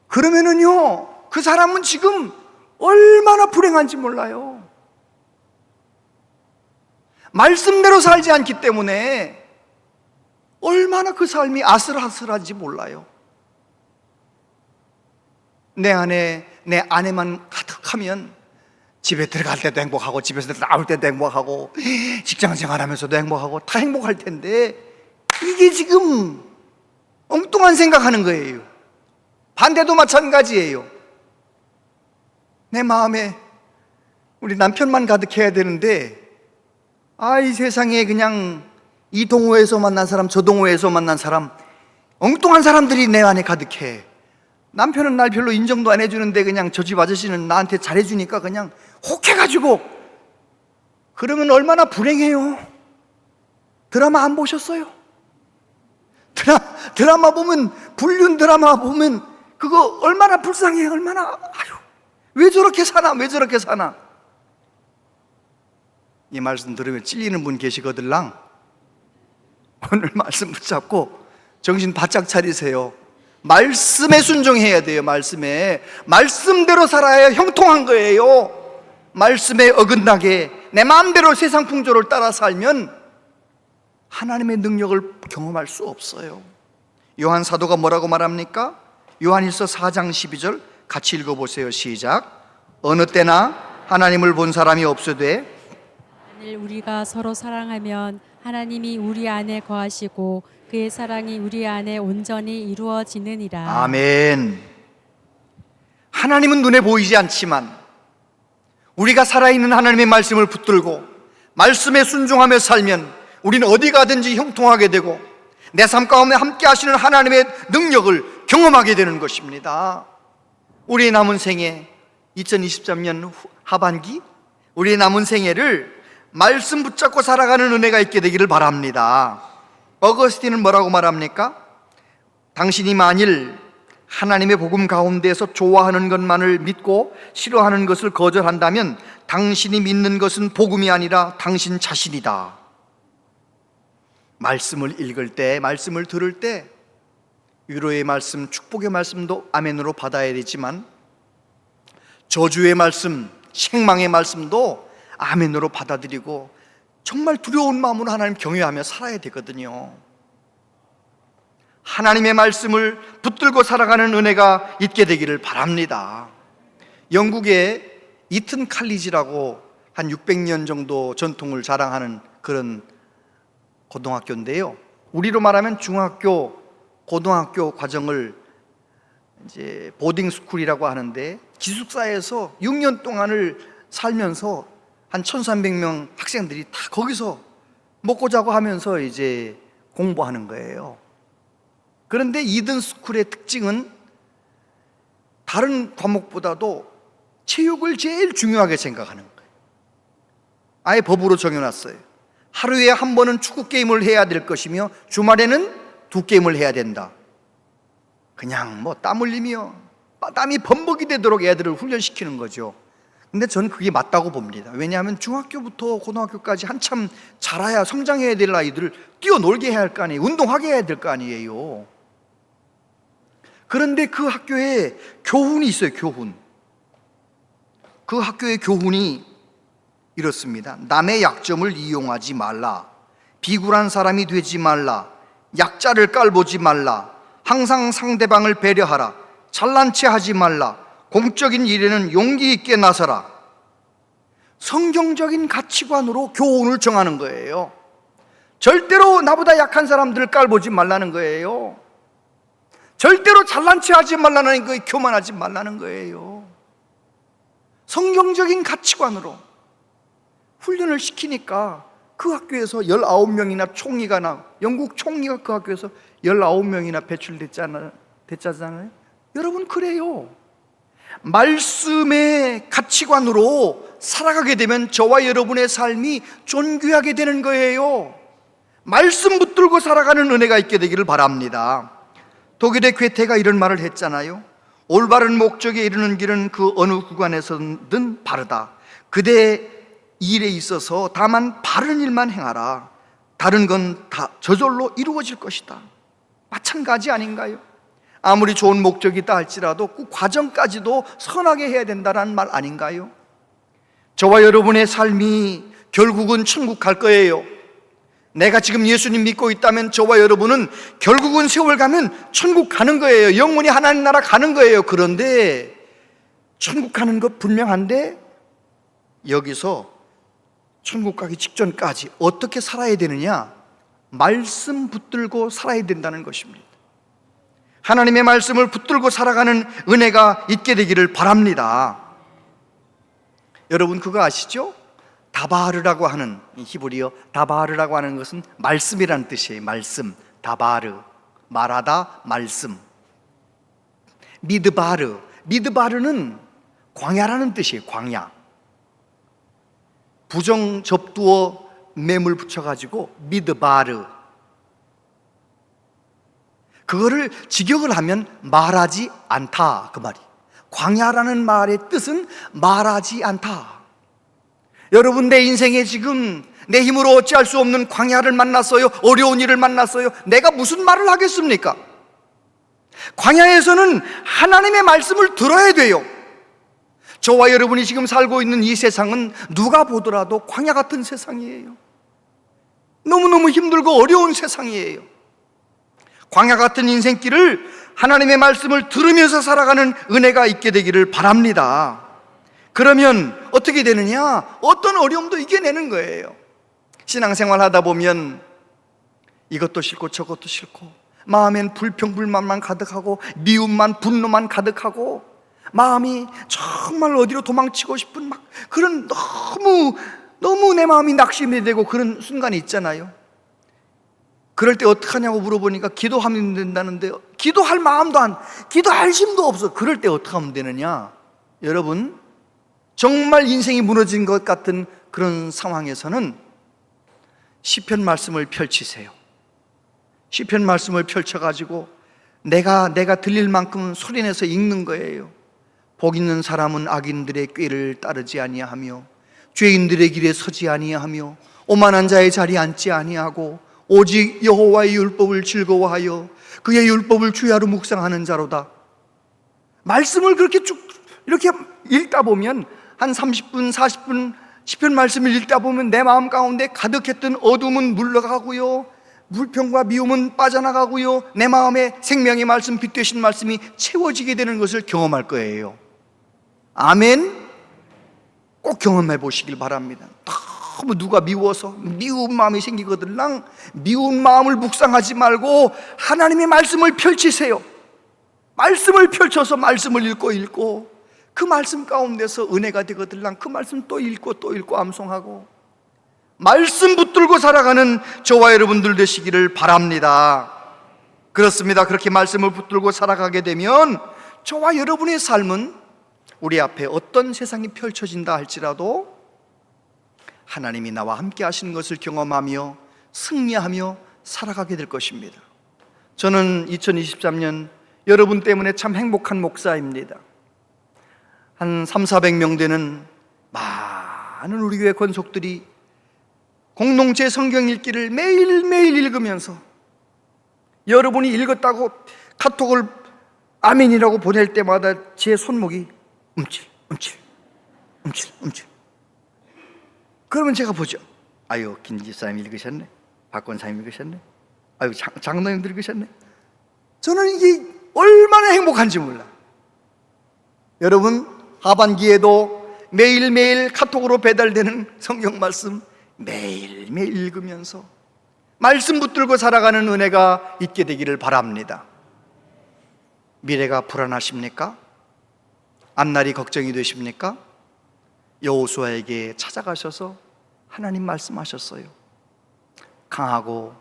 그러면은요, 그 사람은 지금 얼마나 불행한지 몰라요. 말씀대로 살지 않기 때문에 얼마나 그 삶이 아슬아슬한지 몰라요. 내 안에 내 아내만 가득하면 집에 들어갈 때도 행복하고 집에서 나올 때도 행복하고 직장 생활하면서도 행복하고 다 행복할 텐데 이게 지금 엉뚱한 생각하는 거예요. 반대도 마찬가지예요. 내 마음에 우리 남편만 가득해야 되는데 이 세상에 그냥 이 동호회에서 만난 사람 저 동호회에서 만난 사람 엉뚱한 사람들이 내 안에 가득해. 남편은 날 별로 인정도 안 해주는데 그냥 저 집 아저씨는 나한테 잘해주니까 그냥 혹해가지고. 그러면 얼마나 불행해요. 드라마 안 보셨어요? 드라마 보면, 불륜 드라마 보면 그거 얼마나 불쌍해. 얼마나 왜 저렇게 사나, 왜 저렇게 사나. 이 말씀 들으면 찔리는 분 계시거들랑 오늘 말씀 붙잡고 정신 바짝 차리세요. 말씀에 순종해야 돼요. 말씀대로 살아야 형통한 거예요. 말씀에 어긋나게 내 마음대로 세상 풍조를 따라 살면 하나님의 능력을 경험할 수 없어요. 요한 사도가 뭐라고 말합니까? 요한일서 4장 12절 같이 읽어보세요. 시작. 어느 때나 하나님을 본 사람이 없으되 만일 우리가 서로 사랑하면 하나님이 우리 안에 거하시고 그의 사랑이 우리 안에 온전히 이루어지느니라. 아멘. 하나님은 눈에 보이지 않지만 우리가 살아있는 하나님의 말씀을 붙들고 말씀에 순종하며 살면 우리는 어디 가든지 형통하게 되고 내 삶 가운데 함께 하시는 하나님의 능력을 경험하게 되는 것입니다. 우리의 남은 생애, 2023년 하반기, 우리의 남은 생애를 말씀 붙잡고 살아가는 은혜가 있게 되기를 바랍니다. 어거스틴은 뭐라고 말합니까? 당신이 만일 하나님의 복음 가운데서 좋아하는 것만을 믿고 싫어하는 것을 거절한다면 당신이 믿는 것은 복음이 아니라 당신 자신이다. 말씀을 읽을 때, 말씀을 들을 때 위로의 말씀, 축복의 말씀도 아멘으로 받아야 되지만 저주의 말씀, 책망의 말씀도 아멘으로 받아들이고 정말 두려운 마음으로 하나님 경외하며 살아야 되거든요. 하나님의 말씀을 붙들고 살아가는 은혜가 있게 되기를 바랍니다. 영국의 이튼 칼리지라고 한 600년 정도 전통을 자랑하는 그런 고등학교인데요, 우리로 말하면 중학교, 고등학교 과정을 이제 보딩 스쿨이라고 하는데 기숙사에서 6년 동안을 살면서 한 1,300명 학생들이 다 거기서 먹고 자고 하면서 이제 공부하는 거예요. 그런데 이든 스쿨의 특징은 다른 과목보다도 체육을 제일 중요하게 생각하는 거예요. 아예 법으로 정해놨어요. 하루에 한 번은 축구 게임을 해야 될 것이며 주말에는 2게임을 해야 된다. 그냥 뭐 땀 흘리며 땀이 범벅이 되도록 애들을 훈련시키는 거죠. 근데 저는 그게 맞다고 봅니다. 왜냐하면 중학교부터 고등학교까지 한참 자라야 성장해야 될 아이들을 뛰어놀게 해야 할 거 아니에요. 운동하게 해야 될 거 아니에요. 그런데 그 학교에 교훈이 있어요. 교훈. 그 학교의 교훈이 이렇습니다. 남의 약점을 이용하지 말라. 비굴한 사람이 되지 말라. 약자를 깔보지 말라. 항상 상대방을 배려하라. 잘난 체 하지 말라. 공적인 일에는 용기 있게 나서라. 성경적인 가치관으로 교훈을 정하는 거예요. 절대로 나보다 약한 사람들을 깔보지 말라는 거예요. 절대로 잘난 체 하지 말라는 거예요. 교만하지 말라는 거예요. 성경적인 가치관으로 훈련을 시키니까 그 학교에서 19명이나 총리가 영국 총리가 그 학교에서 19명이나 배출됐잖아요. 여러분, 그래요. 말씀의 가치관으로 살아가게 되면 저와 여러분의 삶이 존귀하게 되는 거예요. 말씀 붙들고 살아가는 은혜가 있게 되기를 바랍니다. 독일의 괴테가 이런 말을 했잖아요. 올바른 목적에 이르는 길은 그 어느 구간에서든 바르다. 그대 일에 있어서 다만 바른 일만 행하라. 다른 건 다 저절로 이루어질 것이다. 마찬가지 아닌가요? 아무리 좋은 목적이 있다 할지라도 그 과정까지도 선하게 해야 된다는 말 아닌가요? 저와 여러분의 삶이 결국은 천국 갈 거예요. 내가 지금 예수님 믿고 있다면 저와 여러분은 결국은 세월 가면 천국 가는 거예요. 영원히 하나님 나라 가는 거예요. 그런데 천국 가는 것 분명한데 여기서 천국 가기 직전까지 어떻게 살아야 되느냐? 말씀 붙들고 살아야 된다는 것입니다. 하나님의 말씀을 붙들고 살아가는 은혜가 있게 되기를 바랍니다. 여러분, 그거 아시죠? 다바르라고 하는, 히브리어 다바르라고 하는 것은 말씀이라는 뜻이에요. 말씀, 다바르, 말하다, 말씀. 미드바르는 광야라는 뜻이에요. 광야. 부정 접두어 매물 붙여가지고 미드바르. 그거를 직역을 하면 말하지 않다, 그 말이. 광야라는 말의 뜻은 말하지 않다. 여러분, 내 인생에 지금 내 힘으로 어찌할 수 없는 광야를 만났어요. 어려운 일을 만났어요. 내가 무슨 말을 하겠습니까? 광야에서는 하나님의 말씀을 들어야 돼요. 저와 여러분이 지금 살고 있는 이 세상은 누가 보더라도 광야 같은 세상이에요. 너무너무 힘들고 어려운 세상이에요. 광야 같은 인생길을 하나님의 말씀을 들으면서 살아가는 은혜가 있게 되기를 바랍니다. 그러면 어떻게 되느냐? 어떤 어려움도 이겨내는 거예요. 신앙생활 하다 보면 이것도 싫고 저것도 싫고 마음엔 불평불만만 가득하고 미움만 분노만 가득하고 마음이 정말 어디로 도망치고 싶은 막 그런 너무 내 마음이 낙심이 되고 그런 순간이 있잖아요. 그럴 때 어떡하냐고 물어보니까 기도하면 된다는데 기도할 마음도 기도할 힘도 없어. 그럴 때 어떻게 하면 되느냐? 여러분, 정말 인생이 무너진 것 같은 그런 상황에서는 시편 말씀을 펼치세요. 시편 말씀을 펼쳐가지고 내가 들릴 만큼 소리내서 읽는 거예요. 복 있는 사람은 악인들의 꾀를 따르지 아니하며 죄인들의 길에 서지 아니하며 오만한 자의 자리에 앉지 아니하고 오직 여호와의 율법을 즐거워하여 그의 율법을 주야로 묵상하는 자로다. 말씀을 그렇게 쭉 이렇게 읽다 보면 한 30분, 40분 시편 말씀을 읽다 보면 내 마음 가운데 가득했던 어둠은 물러가고요, 불평과 미움은 빠져나가고요, 내 마음에 생명의 말씀, 빛 되신 말씀이 채워지게 되는 것을 경험할 거예요. 아멘. 꼭 경험해 보시길 바랍니다. 너무 누가 미워서 미운 마음이 생기거들랑 미운 마음을 묵상하지 말고 하나님의 말씀을 펼치세요. 말씀을 펼쳐서 말씀을 읽고 그 말씀 가운데서 은혜가 되거들랑 그 말씀 또 읽고 암송하고 말씀 붙들고 살아가는 저와 여러분들 되시기를 바랍니다. 그렇습니다. 그렇게 말씀을 붙들고 살아가게 되면 저와 여러분의 삶은 우리 앞에 어떤 세상이 펼쳐진다 할지라도 하나님이 나와 함께 하시는 것을 경험하며 승리하며 살아가게 될 것입니다. 저는 2023년 여러분 때문에 참 행복한 목사입니다. 한 300~400명 되는 많은 우리 교회 권속들이 공동체 성경 읽기를 매일매일 읽으면서 여러분이 읽었다고 카톡을 아멘이라고 보낼 때마다 제 손목이 움찔. 그러면 제가 보죠. 아유, 김 집사님 읽으셨네, 박 권사님 읽으셨네, 아유, 장로님들 읽으셨네. 저는 이게 얼마나 행복한지 몰라. 여러분, 하반기에도 매일매일 카톡으로 배달되는 성경 말씀 매일매일 읽으면서 말씀 붙들고 살아가는 은혜가 있게 되기를 바랍니다. 미래가 불안하십니까? 앞날이 걱정이 되십니까? 여호수아에게 찾아가셔서 하나님 말씀하셨어요. 강하고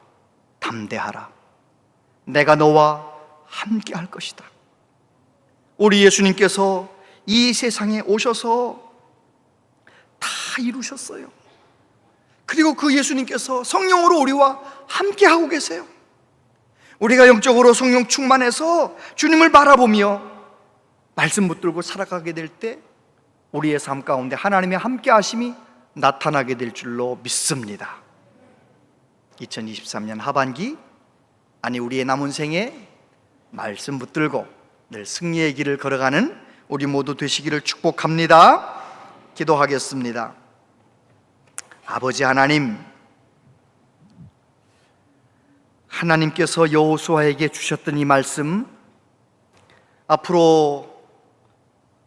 담대하라. 내가 너와 함께 할 것이다. 우리 예수님께서 이 세상에 오셔서 다 이루셨어요. 그리고 그 예수님께서 성령으로 우리와 함께 하고 계세요. 우리가 영적으로 성령 충만해서 주님을 바라보며 말씀 붙들고 살아가게 될 때 우리의 삶 가운데 하나님의 함께 하심이 나타나게 될 줄로 믿습니다. 2023년 하반기, 아니 우리의 남은 생에 말씀 붙들고 늘 승리의 길을 걸어가는 우리 모두 되시기를 축복합니다. 기도하겠습니다. 아버지 하나님, 하나님께서 여호수아에게 주셨던 이 말씀, 앞으로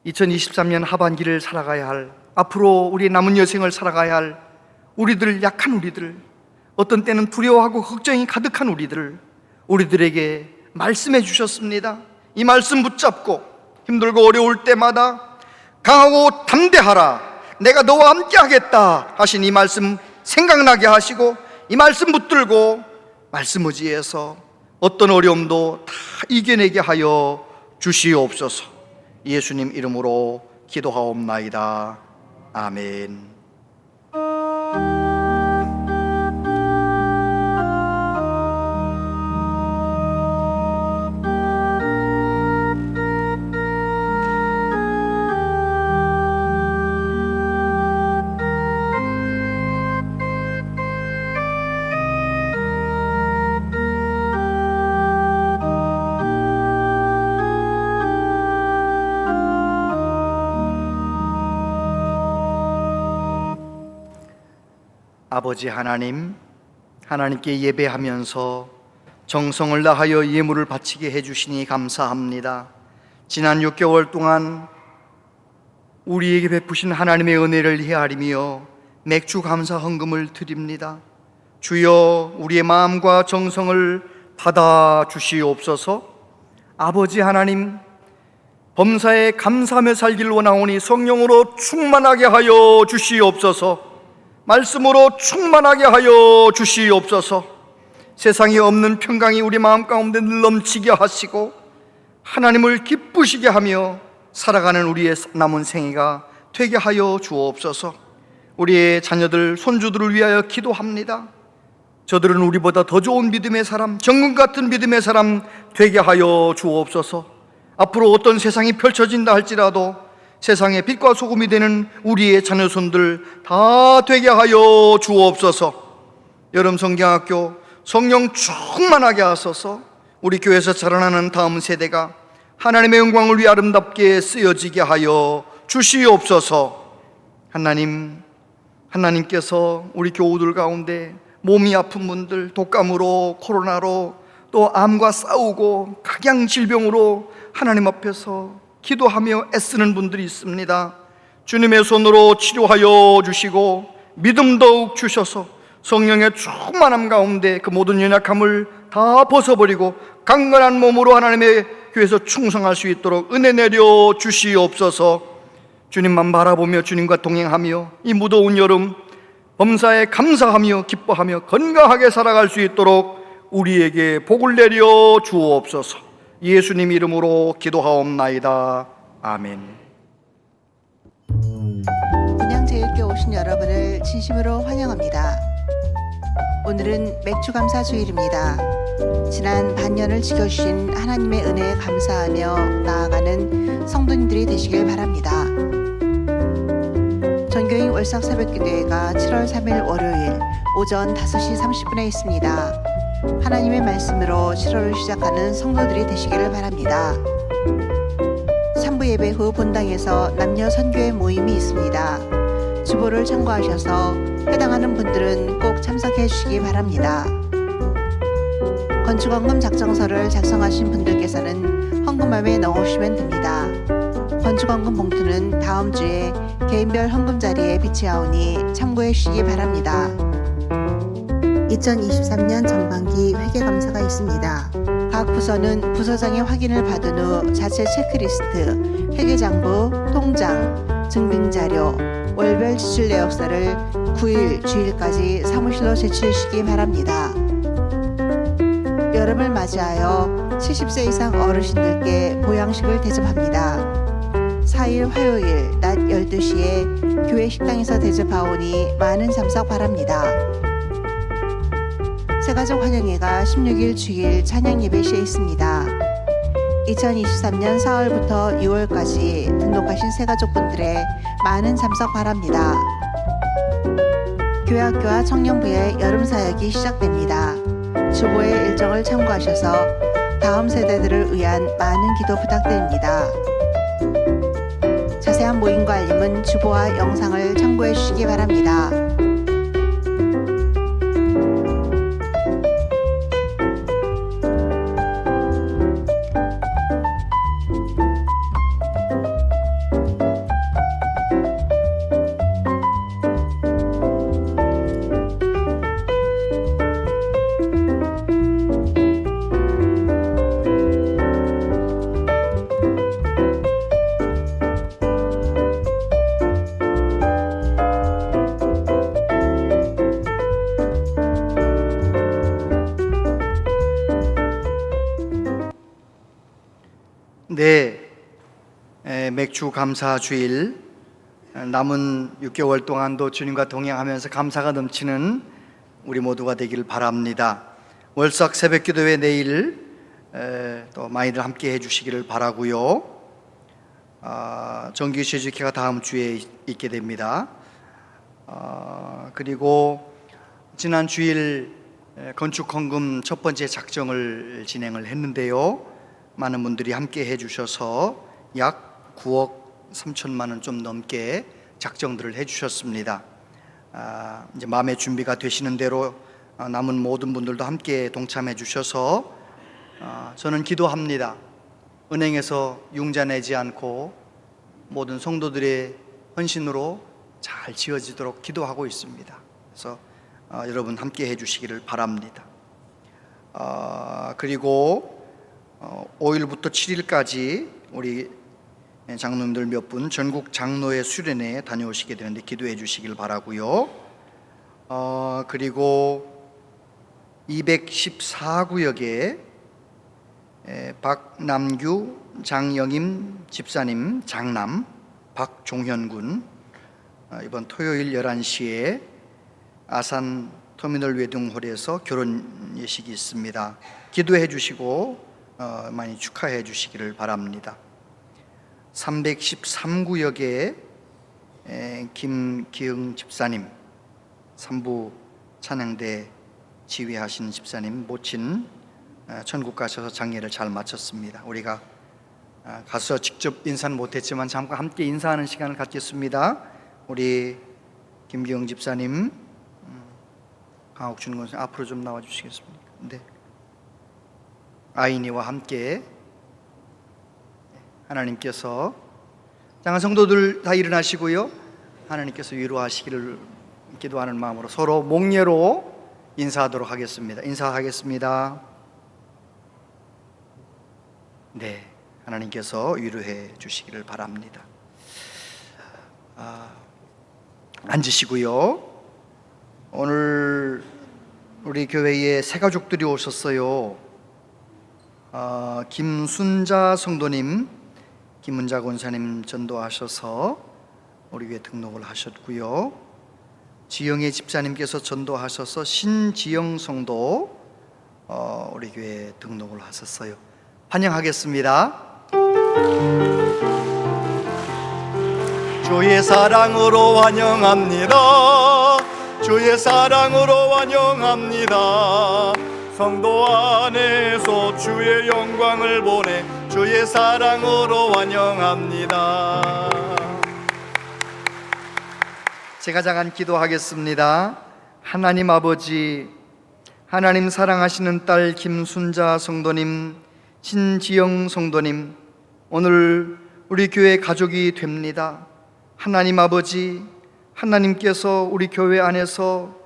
2023년 하반기를 살아가야 할, 앞으로 우리 남은 여생을 살아가야 할 우리들, 약한 우리들, 어떤 때는 두려워하고 걱정이 가득한 우리들에게 말씀해 주셨습니다. 이 말씀 붙잡고 힘들고 어려울 때마다 강하고 담대하라, 내가 너와 함께 하겠다 하신 이 말씀 생각나게 하시고 이 말씀 붙들고 말씀 의지해서 어떤 어려움도 다 이겨내게 하여 주시옵소서. 예수님 이름으로 기도하옵나이다. 아멘. 아버지 하나님, 하나님께 예배하면서 정성을 다하여 예물을 바치게 해주시니 감사합니다. 지난 6개월 동안 우리에게 베푸신 하나님의 은혜를 헤아리며 맥주 감사 헌금을 드립니다. 주여, 우리의 마음과 정성을 받아 주시옵소서. 아버지 하나님, 범사에 감사하며 살길 원하오니 성령으로 충만하게 하여 주시옵소서. 말씀으로 충만하게 하여 주시옵소서. 세상에 없는 평강이 우리 마음 가운데 늘 넘치게 하시고 하나님을 기쁘시게 하며 살아가는 우리의 남은 생애가 되게 하여 주옵소서. 우리의 자녀들, 손주들을 위하여 기도합니다. 저들은 우리보다 더 좋은 믿음의 사람, 정금 같은 믿음의 사람 되게 하여 주옵소서. 앞으로 어떤 세상이 펼쳐진다 할지라도 세상의 빛과 소금이 되는 우리의 자녀손들 다 되게 하여 주옵소서. 여름 성경학교 성령 충만하게 하소서. 우리 교회에서 자라나는 다음 세대가 하나님의 영광을 위해 아름답게 쓰여지게 하여 주시옵소서. 하나님께서 우리 교우들 가운데 몸이 아픈 분들, 독감으로, 코로나로, 또 암과 싸우고 각양 질병으로 하나님 앞에서 기도하며 애쓰는 분들이 있습니다. 주님의 손으로 치료하여 주시고 믿음 더욱 주셔서 성령의 충만함 가운데 그 모든 연약함을 다 벗어버리고 강건한 몸으로 하나님의 교회에서 충성할 수 있도록 은혜 내려 주시옵소서. 주님만 바라보며 주님과 동행하며 이 무더운 여름 범사에 감사하며 기뻐하며 건강하게 살아갈 수 있도록 우리에게 복을 내려 주옵소서. 예수님 이름으로 기도하옵나이다. 아멘. 문양제일교회 오신 여러분을 진심으로 환영합니다. 오늘은 맥주감사주일입니다. 지난 반년을 지켜주신 하나님의 은혜에 감사하며 나아가는 성도님들이 되시길 바랍니다. 전교인 월삭 새벽기도회가 7월 3일 월요일 오전 5시 30분에 있습니다. 하나님의 말씀으로 7월을 시작하는 성도들이 되시기를 바랍니다. 3부 예배 후 본당에서 남녀 선교회 모임이 있습니다. 주보를 참고하셔서 해당하는 분들은 꼭 참석해 주시기 바랍니다. 건축원금 작성서를 작성하신 분들께서는 헌금함에 넣으시면 됩니다. 건축원금 봉투는 다음 주에 개인별 헌금 자리에 비치하오니 참고해 주시기 바랍니다. 2023년 전반기 회계감사가 있습니다. 각 부서는 부서장의 확인을 받은 후 자체 체크리스트, 회계장부, 통장, 증빙자료, 월별 지출 내역서를 9일 주일까지 사무실로 제출해 주시기 바랍니다. 여름을 맞이하여 70세 이상 어르신들께 보양식을 대접합니다. 4일 화요일 낮 12시에 교회 식당에서 대접하오니 많은 참석 바랍니다. 새가족 환영회가 16일 주일 찬양 예배 시에 있습니다. 2023년 4월부터 6월까지 등록하신 새가족분들의 많은 참석 바랍니다. 교회학교와 청년부의 여름 사역이 시작됩니다. 주보의 일정을 참고하셔서 다음 세대들을 위한 많은 기도 부탁드립니다. 자세한 모임과 알림은 주보와 영상을 참고해 주시기 바랍니다. 맥주 감사 주일 남은 6개월 동안도 주님과 동행하면서 감사가 넘치는 우리 모두가 되기를 바랍니다. 월삭 새벽기도회 내일 또 많이들 함께 해주시기를 바라고요. 정기 재직회가 다음 주에 있게 됩니다. 그리고 지난 주일 건축헌금 첫 번째 작정을 진행을 했는데요. 많은 분들이 함께 해주셔서 약 9억 3천만 원 좀 넘게 작정들을 해주셨습니다. 이제 마음의 준비가 되시는 대로 남은 모든 분들도 함께 동참해 주셔서 저는 기도합니다. 은행에서 융자 내지 않고 모든 성도들의 헌신으로 잘 지어지도록 기도하고 있습니다. 그래서 여러분 함께 해주시기를 바랍니다. 그리고 5일부터 7일까지 우리 장로님들 몇 분 전국 장로회 수련회에 다녀오시게 되는데 기도해 주시길 바라고요. 그리고 214구역에 박남규, 장영임 집사님 장남, 박종현군 이번 토요일 11시에 아산 터미널 웨딩홀에서 결혼 예식이 있습니다. 기도해 주시고 많이 축하해 주시기를 바랍니다. 313구역에 김기흥 집사님, 삼부 찬양대 지휘하신 집사님 모친 천국 가셔서 장례를 잘 마쳤습니다. 우리가 가서 직접 인사는 못했지만 잠깐 함께 인사하는 시간을 갖겠습니다. 우리 김기흥 집사님, 강옥준 권사 앞으로 좀 나와 주시겠습니까? 네. 아이니와 함께 하나님께서 장한 성도들 다 일어나시고요. 하나님께서 위로하시기를 기도하는 마음으로 서로 목례로 인사하도록 하겠습니다. 인사하겠습니다. 네, 하나님께서 위로해 주시기를 바랍니다. 앉으시고요. 오늘 우리 교회에 새 가족들이 오셨어요. 김순자 성도님, 김은자 권사님 전도하셔서 우리 교회 등록을 하셨고요. 지영의 집사님께서 전도하셔서 신지영 성도 우리 교회에 등록을 하셨어요. 환영하겠습니다. 주의 사랑으로 환영합니다. 주의 사랑으로 환영합니다. 성도 안에서 주의 영광을 보내 주의 사랑으로 환영합니다. 제가 잠깐 기도하겠습니다. 하나님 아버지, 하나님 사랑하시는 딸 김순자 성도님, 신지영 성도님, 오늘 우리 교회 가족이 됩니다. 하나님 아버지, 하나님께서 우리 교회 안에서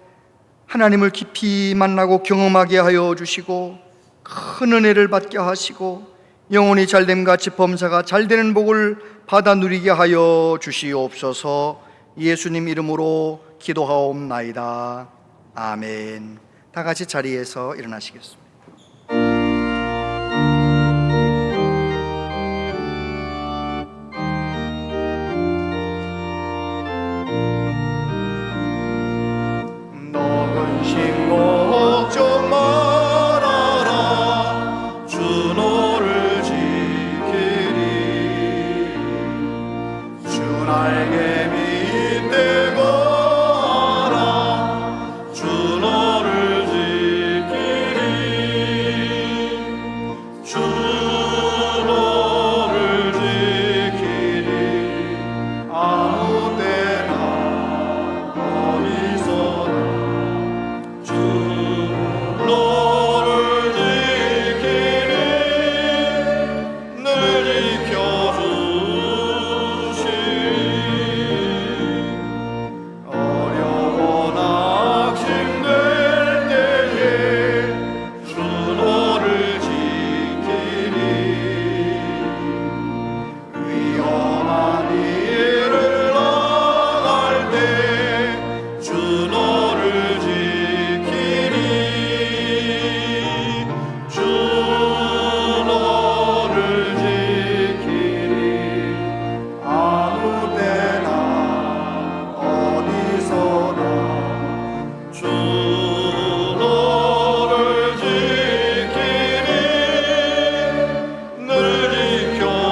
하나님을 깊이 만나고 경험하게 하여 주시고 큰 은혜를 받게 하시고 영혼이 잘됨 같이 범사가 잘되는 복을 받아 누리게 하여 주시옵소서. 예수님 이름으로 기도하옵나이다. 아멘. 다 같이 자리에서 일어나시겠습니다. 걱정 말아라. 주 너를 지키리. 주 날개 밑에 거하라. 주 너를 지키리. 주 너를 지키리. 아무 때나 어디서나 주 너를 지키리. 늘 지켜주시리. 어려워 낙심될 때에 주 너를 지키리. 위험한 일을 나갈 때 주 너를 지키리. 주 너를 지키리. 아무 때나 어디서나 주 너를 지키리. 늘 지켜주시리.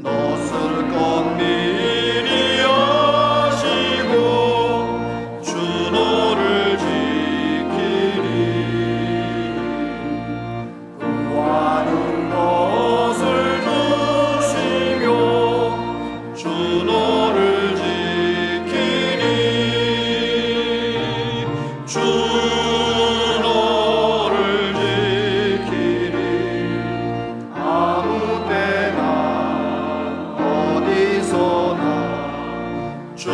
너쓸 것 미리 아시고 주 너를 지키리. 구하는 것을 주시며 주 너를 지키리. 주 너를 지키리. 아무 때나 어디서나 주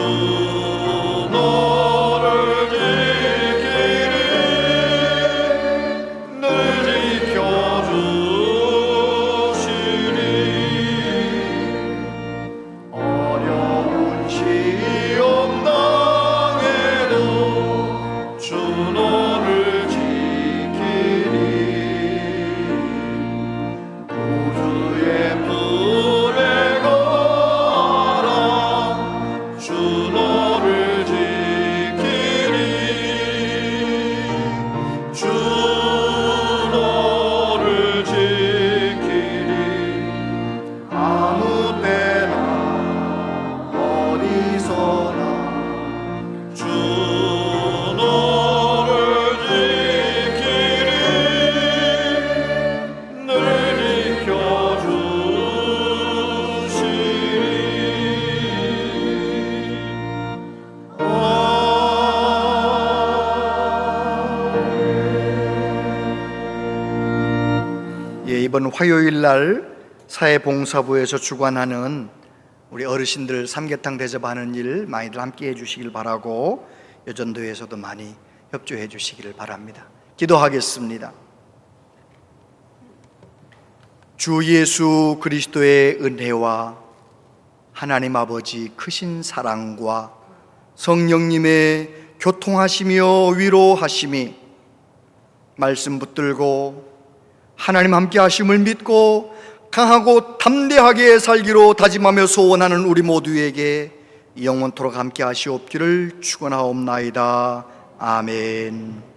너를 지키리. 늘 지켜주시리. 어려운 시험 날 이번 화요일 날 사회봉사부에서 주관하는 우리 어르신들 삼계탕 대접하는 일 많이들 함께 해주시길 바라고 여전도에서도 많이 협조해 주시기를 바랍니다. 기도하겠습니다. 주 예수 그리스도의 은혜와 하나님 아버지 크신 사랑과 성령님의 교통하시며 위로하심이 말씀 붙들고 하나님 함께 하심을 믿고 강하고 담대하게 살기로 다짐하며 소원하는 우리 모두에게 영원토록 함께 하시옵기를 축원하옵나이다. 아멘.